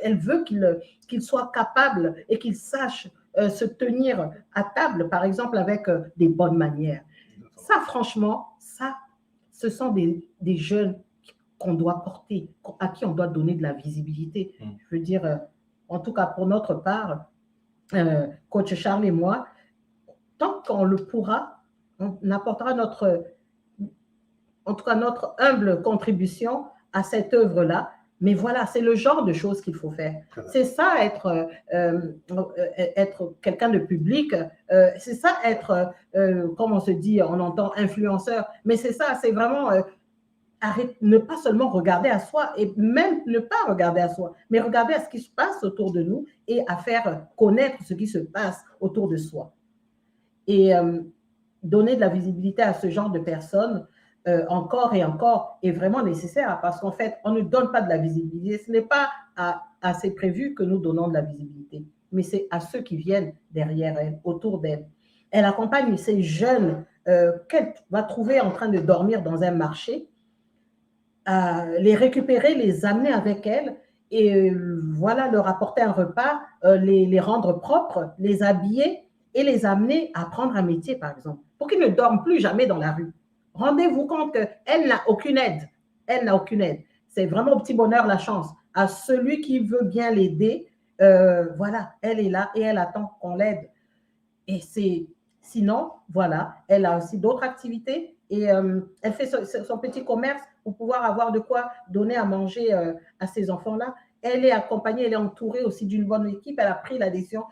elle veut qu'ils soient capables et qu'ils sachent se tenir à table, par exemple, avec des bonnes manières. Ça, franchement, ce sont des jeunes qu'on doit porter, à qui on doit donner de la visibilité. Je veux dire, en tout cas, pour notre part, Coach Charles et moi, tant qu'on le pourra, on apportera notre humble contribution à cette œuvre-là, Mais voilà, c'est le genre de choses qu'il faut faire. C'est ça, être quelqu'un de public. C'est ça, être, comme on se dit, on entend influenceur. Mais c'est ça, c'est vraiment ne pas seulement regarder à soi, et même ne pas regarder à soi, mais regarder à ce qui se passe autour de nous et à faire connaître ce qui se passe autour de soi. Et donner de la visibilité à ce genre de personnes encore et encore est vraiment nécessaire, parce qu'en fait, on ne donne pas de la visibilité. Ce n'est pas à ces prévus que nous donnons de la visibilité, mais c'est à ceux qui viennent derrière elle, autour d'elle. Elle accompagne ces jeunes qu'elle va trouver en train de dormir dans un marché, les récupérer, les amener avec elle et voilà, leur apporter un repas, les rendre propres, les habiller et les amener à apprendre un métier, par exemple, pour qu'ils ne dorment plus jamais dans la rue. Rendez-vous compte qu'elle n'a aucune aide. Elle n'a aucune aide. C'est vraiment au petit bonheur la chance. À celui qui veut bien l'aider, voilà, elle est là et elle attend qu'on l'aide. Et sinon, voilà, elle a aussi d'autres activités et elle fait son petit commerce pour pouvoir avoir de quoi donner à manger à ces enfants-là. Elle est accompagnée, elle est entourée aussi d'une bonne équipe. Elle a pris la décision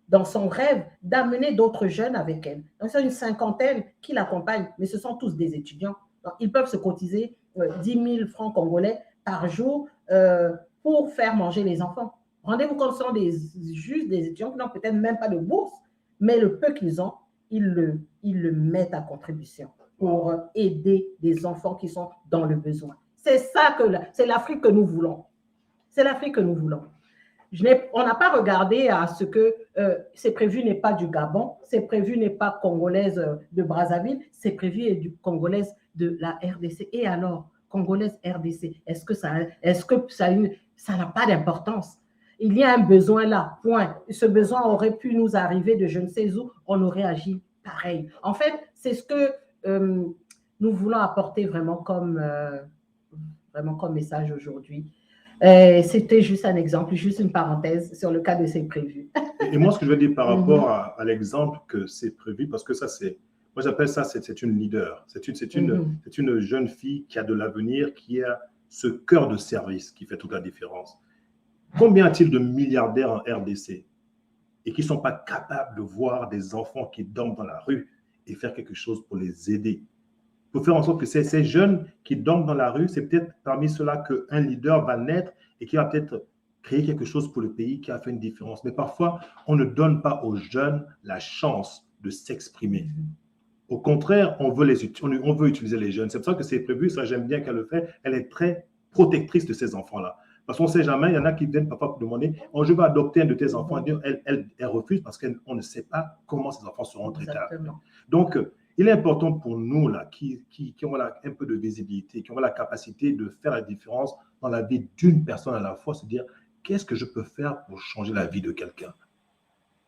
dans son rêve, d'amener d'autres jeunes avec elle. Donc, c'est une cinquantaine qui l'accompagnent, mais ce sont tous des étudiants. Donc, ils peuvent se cotiser 10 000 francs congolais par jour pour faire manger les enfants. Rendez-vous compte, ce sont juste des étudiants qui n'ont peut-être même pas de bourse, mais le peu qu'ils ont, ils le mettent à contribution pour aider des enfants qui sont dans le besoin. C'est ça c'est l'Afrique que nous voulons. C'est l'Afrique que nous voulons. On n'a pas regardé à ce que c'est prévu n'est pas du Gabon, c'est prévu n'est pas congolaise de Brazzaville, c'est prévu et du congolaise de la RDC. Et alors, congolaise RDC, est-ce que ça n'a pas d'importance? Il y a un besoin là, point. Ce besoin aurait pu nous arriver de je ne sais où, on aurait agi pareil. En fait, c'est ce que nous voulons apporter vraiment comme message aujourd'hui. C'était juste un exemple, juste une parenthèse sur le cas de ces prévus. Et moi, ce que je veux dire par rapport à l'exemple que c'est prévu, parce que ça, moi j'appelle ça, c'est une leader. C'est une jeune fille qui a de l'avenir, qui a ce cœur de service qui fait toute la différence. Combien a-t-il de milliardaires en RDC et qui ne sont pas capables de voir des enfants qui dorment dans la rue et faire quelque chose pour les aider? Pour faire en sorte que ces jeunes qui dorment dans la rue, c'est peut-être parmi ceux-là qu'un leader va naître et qui va peut-être créer quelque chose pour le pays qui a fait une différence. Mais parfois, on ne donne pas aux jeunes la chance de s'exprimer. Au contraire, on veut utiliser les jeunes. C'est pour ça que c'est prévu, ça j'aime bien qu'elle le fait. Elle est très protectrice de ces enfants-là. Parce qu'on ne sait jamais, il y en a qui viennent parfois pour demander « je veux adopter un de tes enfants ». Elle refuse parce qu'on ne sait pas comment ces enfants seront traités. Donc, il est important pour nous là, qui ont là, un peu de visibilité, qui ont la capacité de faire la différence dans la vie d'une personne à la fois, se dire qu'est-ce que je peux faire pour changer la vie de quelqu'un?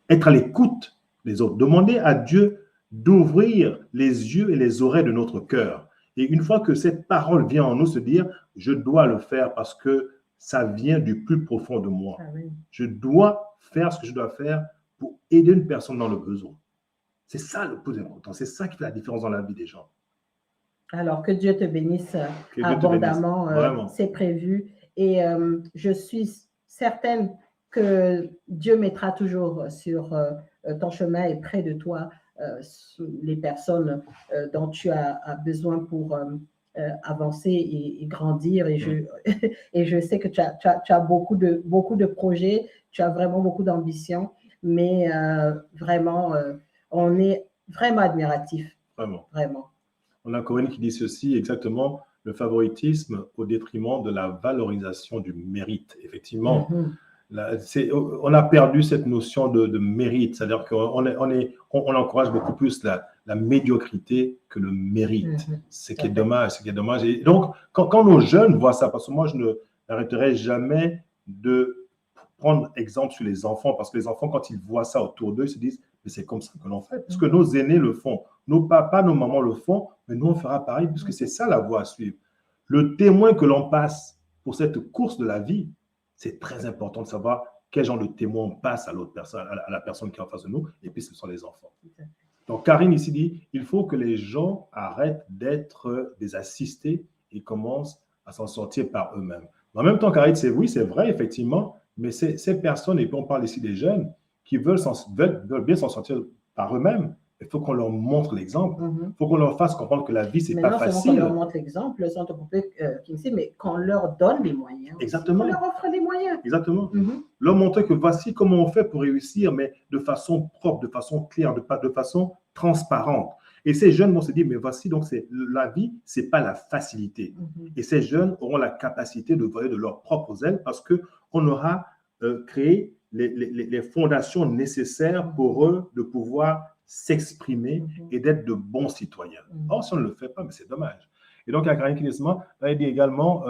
Être à l'écoute des autres, demander à Dieu d'ouvrir les yeux et les oreilles de notre cœur. Et une fois que cette parole vient en nous, se dire je dois le faire parce que ça vient du plus profond de moi. Ah oui. Je dois faire ce que je dois faire pour aider une personne dans le besoin. C'est ça le plus important. C'est ça qui fait la différence dans la vie des gens. Alors, que Dieu te bénisse abondamment. C'est prévu. Et je suis certaine que Dieu mettra toujours sur ton chemin et près de toi les personnes dont tu as besoin pour avancer et grandir. Et je sais que tu as beaucoup de projets, tu as vraiment beaucoup d'ambition, mais vraiment... on est vraiment admiratif. Vraiment. On a Corinne qui dit ceci, exactement, le favoritisme au détriment de la valorisation du mérite. Effectivement, on a perdu cette notion de mérite, c'est-à-dire qu'on encourage beaucoup plus la médiocrité que le mérite. Ce qui est dommage. Et donc, quand nos jeunes voient ça, parce que moi, je n'arrêterai jamais de prendre exemple sur les enfants, parce que les enfants, quand ils voient ça autour d'eux, ils se disent mais c'est comme ça que l'on fait. Parce que nos aînés le font. Nos papas, nos mamans le font, mais nous, on fera pareil, puisque c'est ça la voie à suivre. Le témoin que l'on passe pour cette course de la vie, c'est très important de savoir quel genre de témoin on passe à l'autre personne, à la personne qui est en face de nous, et puis ce sont les enfants. Donc, Karine ici dit, il faut que les gens arrêtent d'être des assistés et commencent à s'en sortir par eux-mêmes. En même temps, Karine, oui, c'est vrai, effectivement, mais ces personnes, et puis on parle ici des jeunes, qui veulent bien s'en sortir par eux-mêmes, il faut qu'on leur montre l'exemple. Il faut qu'on leur fasse comprendre que la vie, c'est pas facile. Mais non seulement qu'on leur montre l'exemple, mais qu'on leur donne les moyens. Exactement. On leur offre les moyens. Exactement. Leur montrer que voici comment on fait pour réussir, mais de façon propre, de façon claire, de façon transparente. Et ces jeunes vont se dire, mais voici, donc la vie, ce n'est pas la facilité. Et ces jeunes auront la capacité de voler de leurs propres ailes parce qu'on aura créé les fondations nécessaires pour eux de pouvoir s'exprimer et d'être de bons citoyens. Or, si on ne le fait pas, mais c'est dommage. Et donc, à Karine Kinesma, il dit également,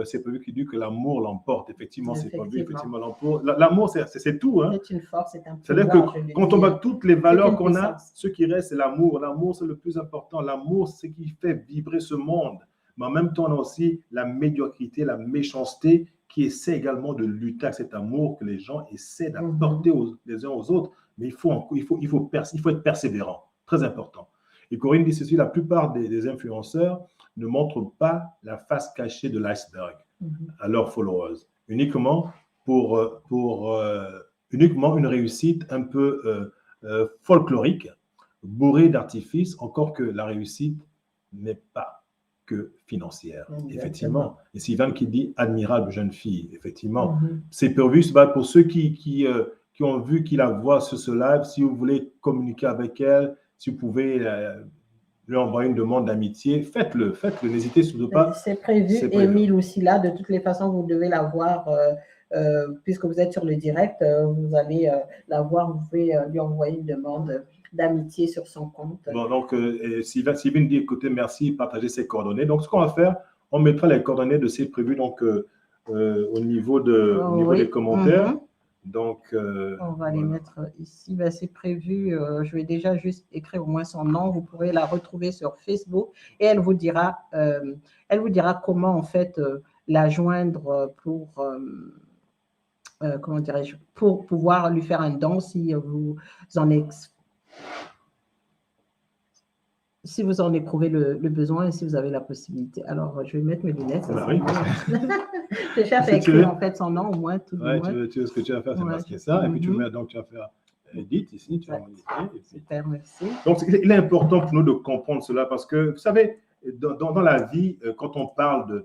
c'est prévu qu'il dit que l'amour l'emporte. Effectivement, c'est prévu, effectivement, l'amour, c'est tout. Hein. C'est une force, c'est un pouvoir. C'est-à-dire que quand on voit toutes les valeurs qu'on a, ce qui reste, c'est l'amour. L'amour, c'est le plus important. L'amour, c'est ce qui fait vibrer ce monde. Mais en même temps, on a aussi la médiocrité, la méchanceté qui essaie également de lutter avec cet amour que les gens essaient d'apporter les uns aux autres. Mais il faut être persévérant. Très important. Et Corinne dit ceci, la plupart des influenceurs ne montrent pas la face cachée de l'iceberg à leurs followers. Uniquement uniquement une réussite un peu folklorique, bourrée d'artifices, encore que la réussite n'est pas que financière. Effectivement. Et c'est Ivan qui dit admirable jeune fille. Effectivement. C'est prévu, pour ceux qui ont vu, qui la voient sur ce live, si vous voulez communiquer avec elle, si vous pouvez lui envoyer une demande d'amitié, faites-le, n'hésitez surtout pas. C'est prévu. Émile aussi là, de toutes les façons, vous devez la voir, puisque vous êtes sur le direct, vous allez la voir, vous pouvez lui envoyer une demande d'amitié sur son compte. Bon, donc, Sylvain dit, écoutez, merci, partagez ses coordonnées. Donc, ce qu'on va faire, on mettra les coordonnées de ces prévus donc, au niveau des commentaires. Donc, on va les mettre ici. Ben, c'est prévu. Je vais déjà juste écrire au moins son nom. Vous pourrez la retrouver sur Facebook et elle vous dira comment en fait la joindre pour comment dirais-je, pour pouvoir lui faire un don si vous en éprouvez le besoin et si vous avez la possibilité. Alors, je vais mettre mes lunettes. Oui. Je cherche à écrire en fait son nom au moins. Tu veux ce que tu vas faire, c'est masquer ça. Et puis tu vas faire edit ici. Tu vas super, merci. Donc, il est important pour nous de comprendre cela parce que, vous savez, dans la vie, quand on parle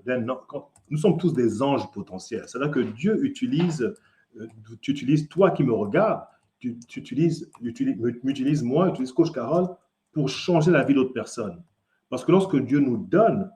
nous sommes tous des anges potentiels. C'est-à-dire que Dieu tu utilises toi qui me regardes, m'utilises moi, utilise Coach Carole pour changer la vie d'autres personnes. Parce que lorsque Dieu nous donne,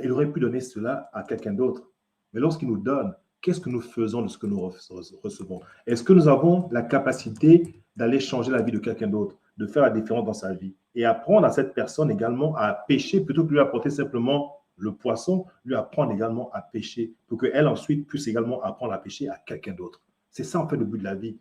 il aurait pu donner cela à quelqu'un d'autre. Mais lorsqu'il nous donne, qu'est-ce que nous faisons de ce que nous recevons? Est-ce que nous avons la capacité d'aller changer la vie de quelqu'un d'autre, de faire la différence dans sa vie et apprendre à cette personne également à pêcher plutôt que de lui apporter simplement le poisson, lui apprendre également à pêcher pour qu'elle ensuite puisse également apprendre à pêcher à quelqu'un d'autre. C'est ça en fait le but de la vie.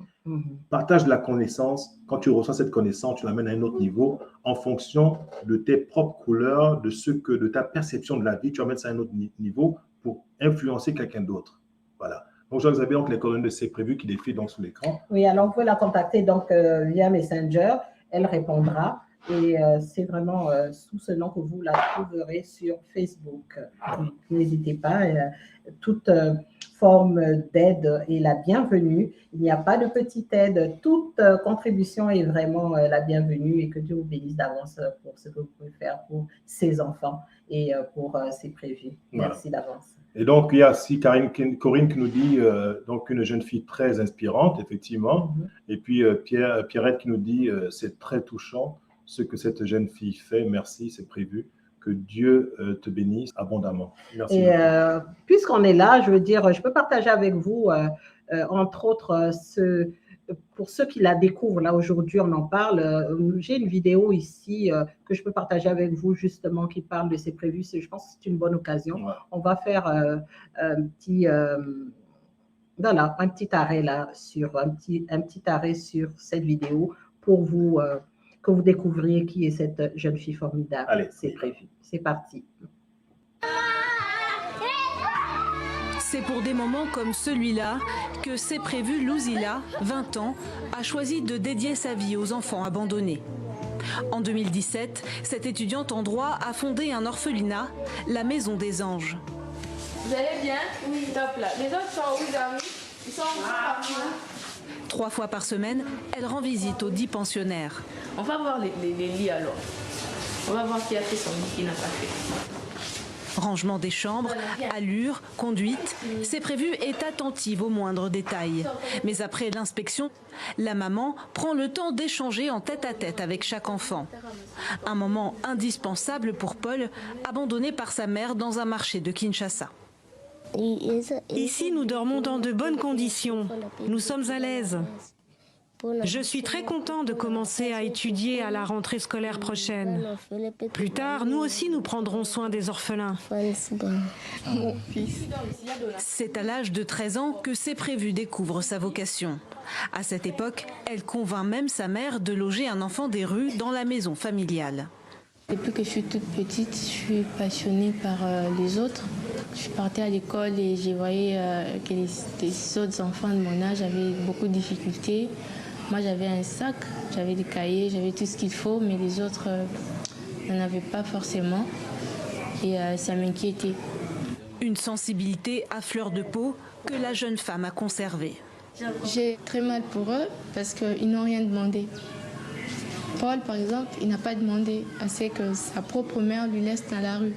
Partage de la connaissance. Quand tu reçois cette connaissance, tu l'amènes à un autre niveau en fonction de tes propres couleurs, de ta perception de la vie. Tu amènes ça à un autre niveau pour influencer quelqu'un d'autre. Voilà. Donc, Jacques-Xavier, les coordonnées de C'est prévu qui défilent donc sur l'écran. Oui, alors vous pouvez la contacter donc via Messenger. Elle répondra. Et c'est vraiment sous ce nom que vous la trouverez sur Facebook. N'hésitez pas, toute forme d'aide est la bienvenue. Il n'y a pas de petite aide. Toute contribution est vraiment la bienvenue et que Dieu vous bénisse d'avance pour ce que vous pouvez faire pour ses enfants et pour ses prévus. Merci d'avance. Et donc, il y a aussi Corinne qui nous dit donc une jeune fille très inspirante, effectivement. Et puis Pierrette qui nous dit c'est très touchant ce que cette jeune fille fait. Merci, c'est prévu. Que Dieu te bénisse abondamment. Merci. Et puisqu'on est là, je veux dire, je peux partager avec vous, entre autres, pour ceux qui la découvrent, là aujourd'hui on en parle, j'ai une vidéo ici que je peux partager avec vous justement qui parle de ces prévus. Je pense que c'est une bonne occasion. Ouais. On va faire un petit arrêt là, un petit arrêt sur cette vidéo pour vous que vous découvriez qui est cette jeune fille formidable. Allez, c'est prévu. C'est parti. C'est pour des moments comme celui-là que C'est prévu Louzila, 20 ans, a choisi de dédier sa vie aux enfants abandonnés. En 2017, cette étudiante en droit a fondé un orphelinat, la Maison des Anges. Vous allez bien? Oui. Top là. Les autres sont où, amis? Ils sont parmi là. 3 fois par semaine, elle rend visite aux 10 pensionnaires. On va voir les lits alors. On va voir qui a fait son lit, qui n'a pas fait. Rangement des chambres, allure, conduite, c'est prévu est attentive aux moindres détails. Mais après l'inspection, la maman prend le temps d'échanger en tête-à-tête avec chaque enfant. Un moment indispensable pour Paul, abandonné par sa mère dans un marché de Kinshasa. Ici, nous dormons dans de bonnes conditions. Nous sommes à l'aise. Je suis très content de commencer à étudier à la rentrée scolaire prochaine. Plus tard, nous aussi, nous prendrons soin des orphelins. C'est à l'âge de 13 ans que C'est Prévu découvre sa vocation. À cette époque, elle convainc même sa mère de loger un enfant des rues dans la maison familiale. Depuis que je suis toute petite, je suis passionnée par les autres. Je partais à l'école et je voyais que les autres enfants de mon âge avaient beaucoup de difficultés. Moi, j'avais un sac, j'avais des cahiers, j'avais tout ce qu'il faut, mais les autres n'en avaient pas forcément. Et ça m'inquiétait. Une sensibilité à fleur de peau que la jeune femme a conservée. J'ai très mal pour eux parce qu'ils n'ont rien demandé. Paul, par exemple, il n'a pas demandé assez que sa propre mère lui laisse dans la rue.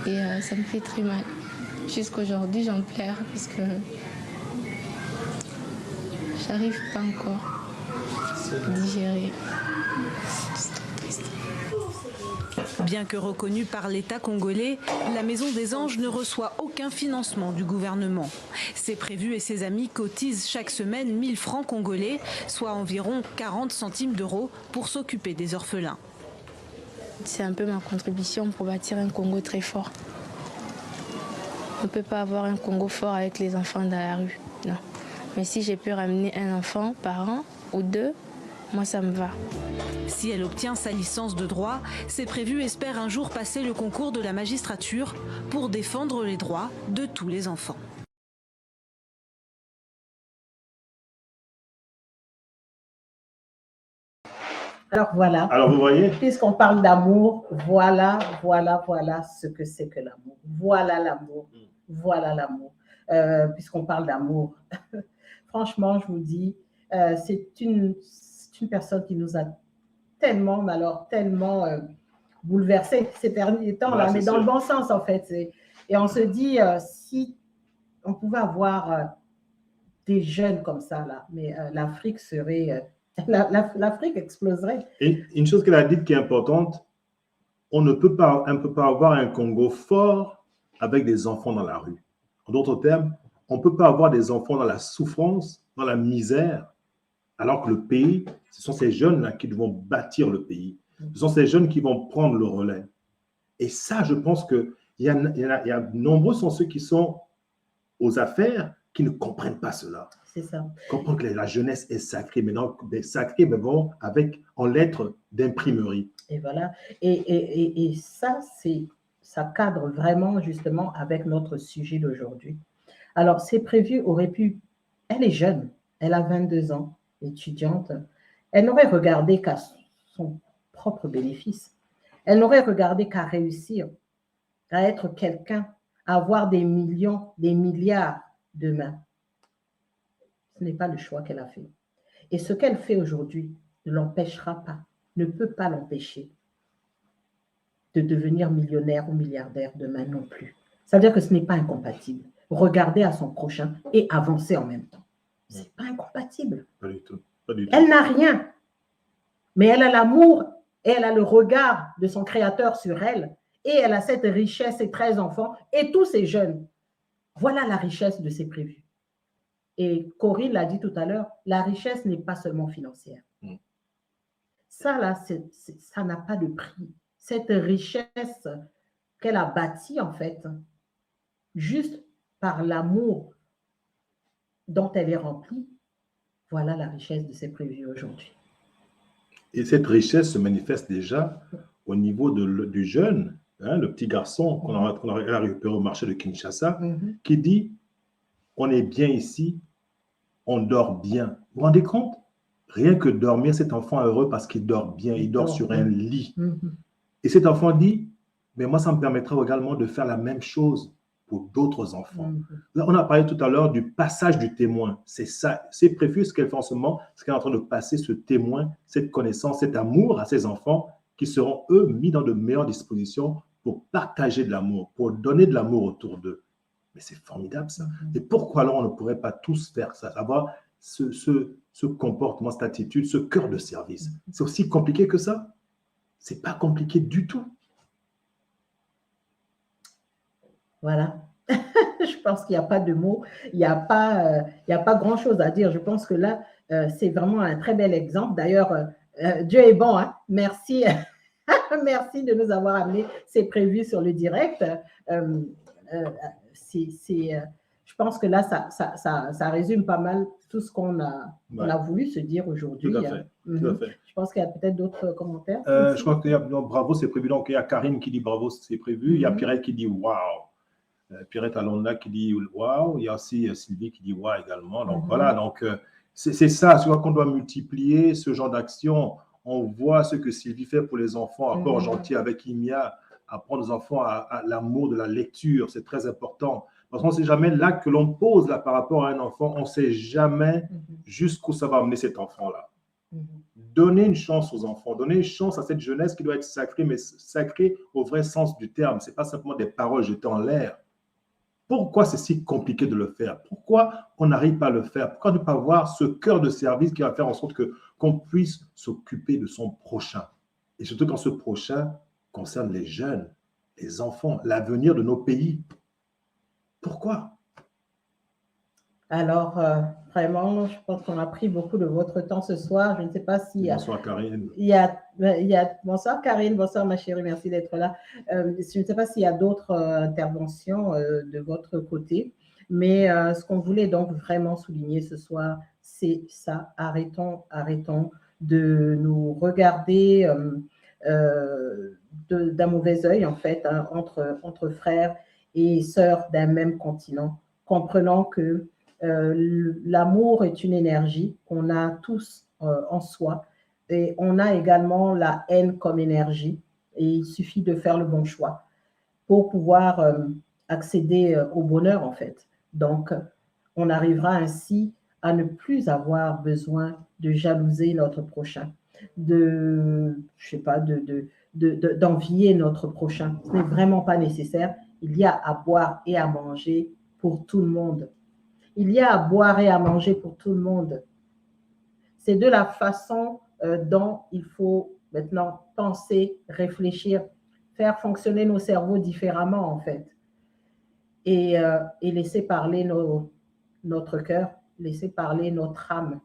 Et ça me fait très mal. Jusqu'aujourd'hui, j'en pleure parce que j'arrive pas encore à digérer. Bien que reconnue par l'État congolais, la Maison des Anges ne reçoit aucun financement du gouvernement. C'est Prévu et ses amis cotisent chaque semaine 1000 francs congolais, soit environ 40 centimes d'euros, pour s'occuper des orphelins. C'est un peu ma contribution pour bâtir un Congo très fort. On ne peut pas avoir un Congo fort avec les enfants dans la rue, non. Mais si j'ai pu ramener un enfant par an ou 2, moi ça me va. Si elle obtient sa licence de droit, C'est Prévu espère un jour passer le concours de la magistrature pour défendre les droits de tous les enfants. Alors voilà. Alors vous voyez, Puisqu'on parle d'amour, voilà ce que c'est que l'amour. Voilà l'amour. Voilà l'amour. Puisqu'on parle d'amour, franchement, je vous dis, c'est une personne qui nous a tellement, mais alors tellement bouleversés ces derniers temps, là, mais dans le bon sens en fait. Et on se dit, si on pouvait avoir des jeunes comme ça, là, mais l'Afrique serait... l'Afrique exploserait. Et une chose qu'elle a dite qui est importante, on ne peut pas avoir un Congo fort avec des enfants dans la rue. En d'autres termes, on ne peut pas avoir des enfants dans la souffrance, dans la misère, alors que le pays, ce sont ces jeunes-là qui vont bâtir le pays. Ce sont ces jeunes qui vont prendre le relais. Et ça, je pense qu'il y a nombreux sont ceux qui sont aux affaires qui ne comprennent pas cela. C'est ça. Comprendre que la jeunesse est sacrée, mais non, sacrée, mais bon, en lettres d'imprimerie. Et voilà. Et ça, ça cadre vraiment justement avec notre sujet d'aujourd'hui. Alors, C'est Prévu aurait pu... Elle est jeune, elle a 22 ans, étudiante. Elle n'aurait regardé qu'à son propre bénéfice. Elle n'aurait regardé qu'à réussir, à être quelqu'un, à avoir des millions, des milliards demain. Ce n'est pas le choix qu'elle a fait. Et ce qu'elle fait aujourd'hui ne l'empêchera pas, ne peut pas l'empêcher de devenir millionnaire ou milliardaire demain non plus. Ça veut dire que ce n'est pas incompatible. Regarder à son prochain et avancer en même temps. Ce n'est pas incompatible. Pas du tout. Pas du tout. Elle n'a rien, mais elle a l'amour et elle a le regard de son Créateur sur elle et elle a cette richesse, ses 13 enfants et tous ces jeunes. Voilà la richesse de C'est Prévu. Et Corinne l'a dit tout à l'heure, la richesse n'est pas seulement financière. Ça, là, ça n'a pas de prix. Cette richesse qu'elle a bâtie, en fait, juste par l'amour dont elle est remplie, voilà la richesse de C'est Prévu aujourd'hui. Et cette richesse se manifeste déjà au niveau du jeune, hein, le petit garçon qu'on a récupéré au marché de Kinshasa, qui dit « On est bien ici, on dort bien. » Vous vous rendez compte? Rien que dormir, cet enfant est heureux parce qu'il dort bien, il dort sur un lit. Mhm. Et cet enfant dit, mais moi, ça me permettra également de faire la même chose pour d'autres enfants. Là, on a parlé tout à l'heure du passage du témoin. C'est ça, c'est prévu ce qu'elle fait en ce moment, ce qu'elle est en train de passer, ce témoin, cette connaissance, cet amour à ses enfants qui seront, eux, mis dans de meilleures dispositions pour partager de l'amour, pour donner de l'amour autour d'eux. Mais c'est formidable, ça. Et pourquoi alors on ne pourrait pas tous faire ça, avoir ce comportement, cette attitude, ce cœur de service? C'est aussi compliqué que ça? C'est pas compliqué du tout. Voilà. Je pense qu'il n'y a pas de mots, il n'y a pas grand-chose à dire. Je pense que là, c'est vraiment un très bel exemple. D'ailleurs, Dieu est bon, hein? Merci. Merci de nous avoir amené. C'est prévu sur le direct. Je pense que là, ça résume pas mal tout ce qu'on a voulu se dire aujourd'hui. Tout à fait. Tout à fait. Je pense qu'il y a peut-être d'autres commentaires. Je crois qu'il y a bravo, c'est prévu. Donc, il y a Karine qui dit bravo, c'est prévu. Il y a Pierrette qui dit waouh. Pierrette Alonda qui dit waouh. Il y a aussi Sylvie qui dit waouh également. Donc, voilà. Donc, c'est ça. C'est qu'on doit multiplier ce genre d'action. On voit ce que Sylvie fait pour les enfants, à Port-Gentil avec Imia, apprendre aux enfants à l'amour de la lecture. C'est très important. Parce qu'on ne sait jamais l'acte que l'on pose là par rapport à un enfant. On ne sait jamais jusqu'où ça va amener cet enfant-là. Donner une chance aux enfants, donner une chance à cette jeunesse qui doit être sacrée, mais sacrée au vrai sens du terme. Ce n'est pas simplement des paroles jetées en l'air. Pourquoi c'est si compliqué de le faire? Pourquoi on n'arrive pas à le faire? Pourquoi ne pas avoir ce cœur de service qui va faire en sorte qu'on puisse s'occuper de son prochain? Et surtout quand ce prochain concerne les jeunes, les enfants, l'avenir de nos pays. Pourquoi? Alors, vraiment, je pense qu'on a pris beaucoup de votre temps ce soir. Je ne sais pas si… Bonsoir, Karine. Bonsoir, Karine. Bonsoir, ma chérie. Merci d'être là. Je ne sais pas s'il y a d'autres interventions de votre côté. Mais ce qu'on voulait donc vraiment souligner ce soir, c'est ça. Arrêtons de nous regarder d'un mauvais œil, en fait, hein, entre frères et sœurs d'un même continent. Comprenons que l'amour est une énergie qu'on a tous en soi et on a également la haine comme énergie et il suffit de faire le bon choix pour pouvoir accéder au bonheur en fait. Donc, on arrivera ainsi à ne plus avoir besoin de jalouser notre prochain, d'envier notre prochain. Ce n'est vraiment pas nécessaire. Il y a à boire et à manger pour tout le monde. Il y a à boire et à manger pour tout le monde. C'est de la façon dont il faut maintenant penser, réfléchir, faire fonctionner nos cerveaux différemment en fait. Et laisser parler notre cœur, laisser parler notre âme.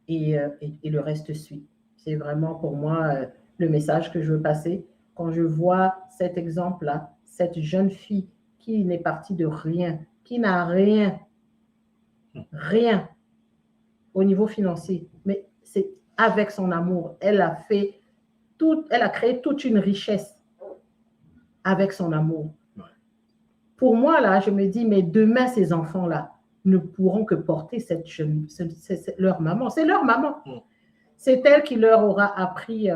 Et le reste suit. C'est vraiment pour moi le message que je veux passer. Quand je vois cet exemple-là, cette jeune fille qui n'est partie de rien, qui n'a rien au niveau financier, mais c'est avec son amour. Elle a créé toute une richesse avec son amour. Ouais. Pour moi, là, je me dis, mais demain, ces enfants-là ne pourront que porter c'est leur maman. C'est leur maman. C'est elle qui leur aura appris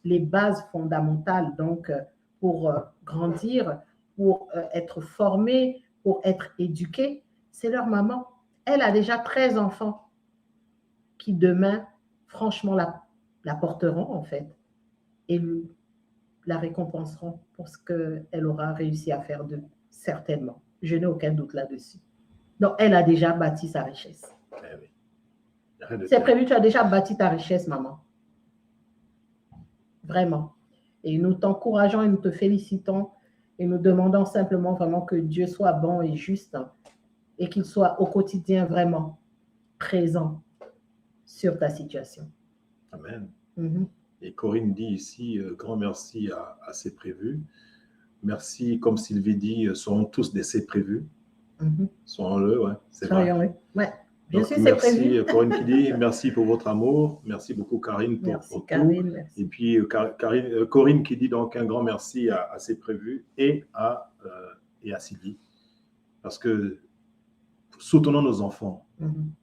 les bases fondamentales, donc pour grandir, pour être formés, pour être éduqués, c'est leur maman. Elle a déjà 13 enfants qui demain, franchement, la porteront en fait et la récompenseront pour ce qu'elle aura réussi à faire d'eux, certainement. Je n'ai aucun doute là-dessus. Donc, elle a déjà bâti sa richesse. Eh oui. C'est prévu, tu as déjà bâti ta richesse, maman. Vraiment. Et nous t'encourageons et nous te félicitons et nous demandons simplement vraiment que Dieu soit bon et juste et qu'il soit au quotidien vraiment présent sur ta situation. Amen. Et Corinne dit ici, grand merci à C'est Prévu. Merci, comme Sylvie dit, seront tous des C'est Prévu. Serons-le, ouais, c'est vrai. Oui. Ouais. Donc, merci Corinne qui dit merci pour votre amour. Merci beaucoup Karine pour Karine, tout. Merci. Et puis Corinne qui dit donc un grand merci à C'est Prévu et à Sylvie. Parce que soutenons nos enfants,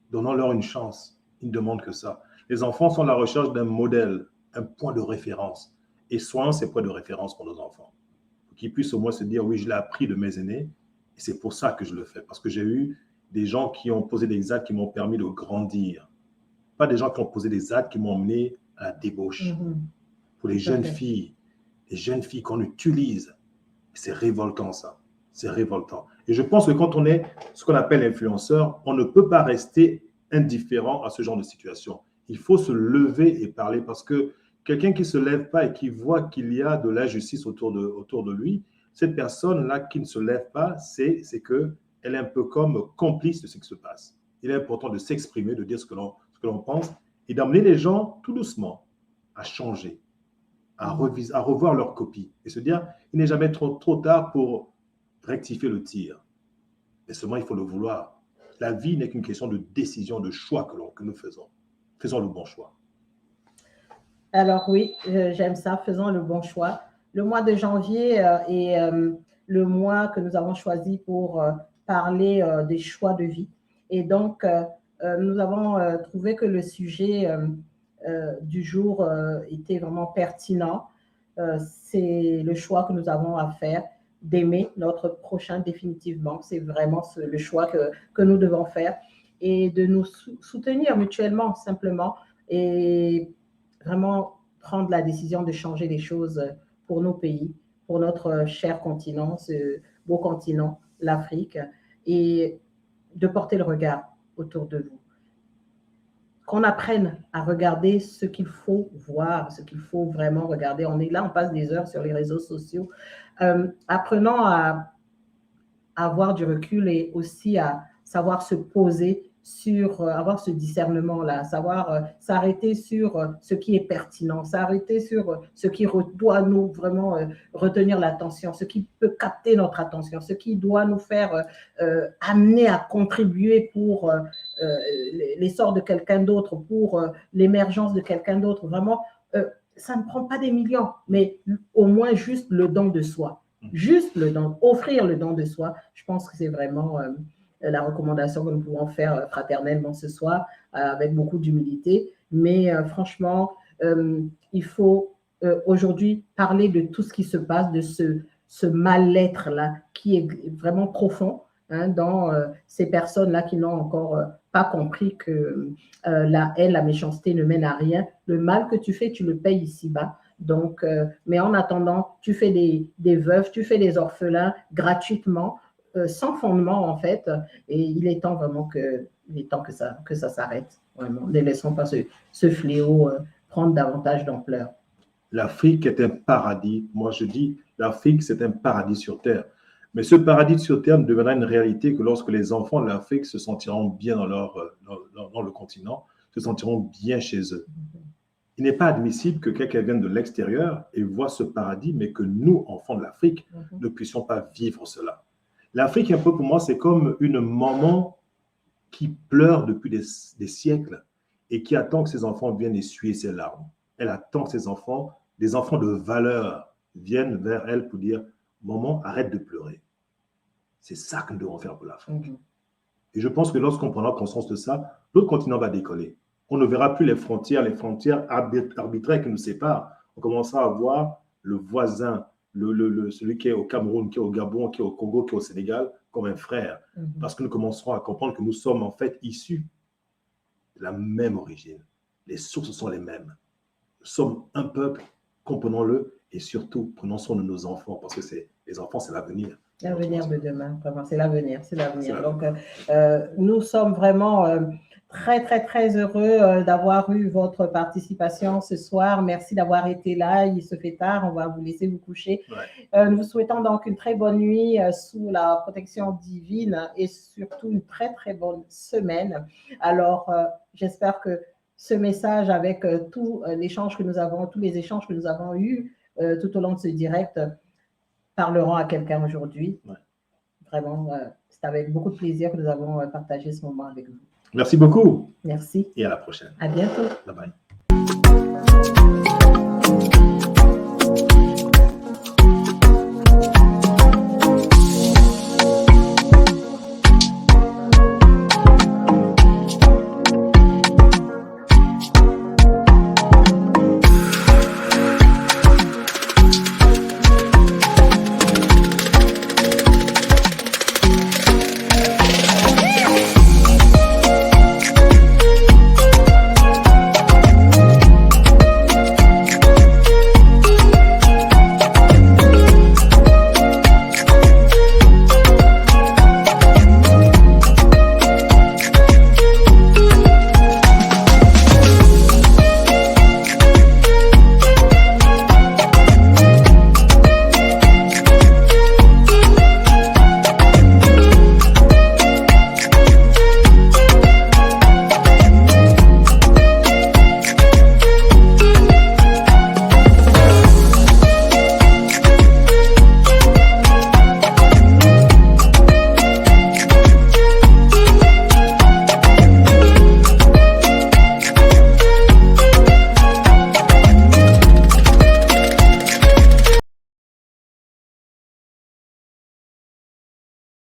donnons-leur une chance. Ils ne demandent que ça. Les enfants sont à la recherche d'un modèle, un point de référence. Et soyons ces points de référence pour nos enfants. Pour qu'ils puissent au moins se dire, oui, je l'ai appris de mes aînés, et c'est pour ça que je le fais. Parce que j'ai eu des gens qui ont posé des actes qui m'ont permis de grandir. Pas des gens qui ont posé des actes qui m'ont emmené à la débauche. Pour les jeunes filles qu'on utilise, c'est révoltant ça. C'est révoltant. Et je pense que quand on est ce qu'on appelle influenceur, on ne peut pas rester indifférent à ce genre de situation. Il faut se lever et parler parce que quelqu'un qui ne se lève pas et qui voit qu'il y a de l'injustice autour de lui, cette personne-là qui ne se lève pas, c'est qu'elle est un peu comme complice de ce qui se passe. Il est important de s'exprimer, de dire ce que l'on pense et d'amener les gens tout doucement à changer, à revoir leur copie et se dire il n'est jamais trop tard pour rectifier le tir. Mais seulement, il faut le vouloir. La vie n'est qu'une question de décision, de choix que nous faisons. Faisons le bon choix. Alors oui, j'aime ça, faisons le bon choix. Le mois de janvier est le mois que nous avons choisi pour parler des choix de vie. Et donc, nous avons trouvé que le sujet du jour était vraiment pertinent. C'est le choix que nous avons à faire d'aimer notre prochain définitivement. C'est vraiment le choix que nous devons faire et de nous soutenir mutuellement simplement et vraiment prendre la décision de changer les choses pour nos pays, pour notre cher continent, ce beau continent, l'Afrique, et de porter le regard autour de vous. Qu'on apprenne à regarder ce qu'il faut voir, ce qu'il faut vraiment regarder. On est là, on passe des heures sur les réseaux sociaux. Apprenons à avoir du recul et aussi à savoir se poser sur, avoir ce discernement-là, savoir s'arrêter sur ce qui est pertinent, s'arrêter sur ce qui doit nous vraiment retenir l'attention, ce qui peut capter notre attention, ce qui doit nous faire amener à contribuer pour l'essor de quelqu'un d'autre, pour l'émergence de quelqu'un d'autre. Vraiment, ça ne prend pas des millions, mais au moins juste le don de soi. Juste le don, offrir le don de soi. Je pense que c'est vraiment la recommandation que nous pouvons faire fraternellement ce soir, avec beaucoup d'humilité. Mais franchement, il faut aujourd'hui parler de tout ce qui se passe, de ce mal-être-là qui est vraiment profond dans ces personnes-là qui n'ont encore pas compris que la haine, la méchanceté ne mène à rien. Le mal que tu fais, tu le payes ici-bas. Donc, mais en attendant, tu fais des veuves, tu fais des orphelins gratuitement, sans fondement en fait, et il est temps vraiment que ça s'arrête. Vraiment, ne laissons pas ce fléau prendre davantage d'ampleur. L'Afrique est un paradis. Moi, je dis, l'Afrique, c'est un paradis sur Terre. Mais ce paradis sur Terre ne deviendra une réalité que lorsque les enfants de l'Afrique se sentiront bien dans le continent, se sentiront bien chez eux. Il n'est pas admissible que quelqu'un vienne de l'extérieur et voit ce paradis, mais que nous, enfants de l'Afrique, ne puissions pas vivre cela. L'Afrique, un peu pour moi, c'est comme une maman qui pleure depuis des siècles et qui attend que ses enfants viennent essuyer ses larmes. Elle attend que ses enfants, des enfants de valeur, viennent vers elle pour dire « Maman, arrête de pleurer ». C'est ça que nous devons faire pour l'Afrique. Et je pense que lorsqu'on prendra conscience de ça, l'autre continent va décoller. On ne verra plus les frontières arbitraires qui nous séparent. On commencera à voir le voisin, celui qui est au Cameroun, qui est au Gabon, qui est au Congo, qui est au Sénégal, comme un frère. Parce que nous commencerons à comprendre que nous sommes en fait issus de la même origine. Les sources sont les mêmes. Nous sommes un peuple, comprenons-le, et surtout, prenons soin de nos enfants, parce que les enfants, c'est l'avenir. L'avenir de demain, vraiment, c'est l'avenir, c'est l'avenir. Donc, nous sommes vraiment très, très, très heureux d'avoir eu votre participation ce soir. Merci d'avoir été là. Il se fait tard, on va vous laisser vous coucher. Nous vous souhaitons donc une très bonne nuit sous la protection divine et surtout une très, très bonne semaine. Alors, j'espère que ce message avec tous les échanges que nous avons eus tout au long de ce direct parleront à quelqu'un aujourd'hui. Vraiment, c'est avec beaucoup de plaisir que nous avons partagé ce moment avec vous. Merci beaucoup. Merci. Et à la prochaine. À bientôt. Bye bye.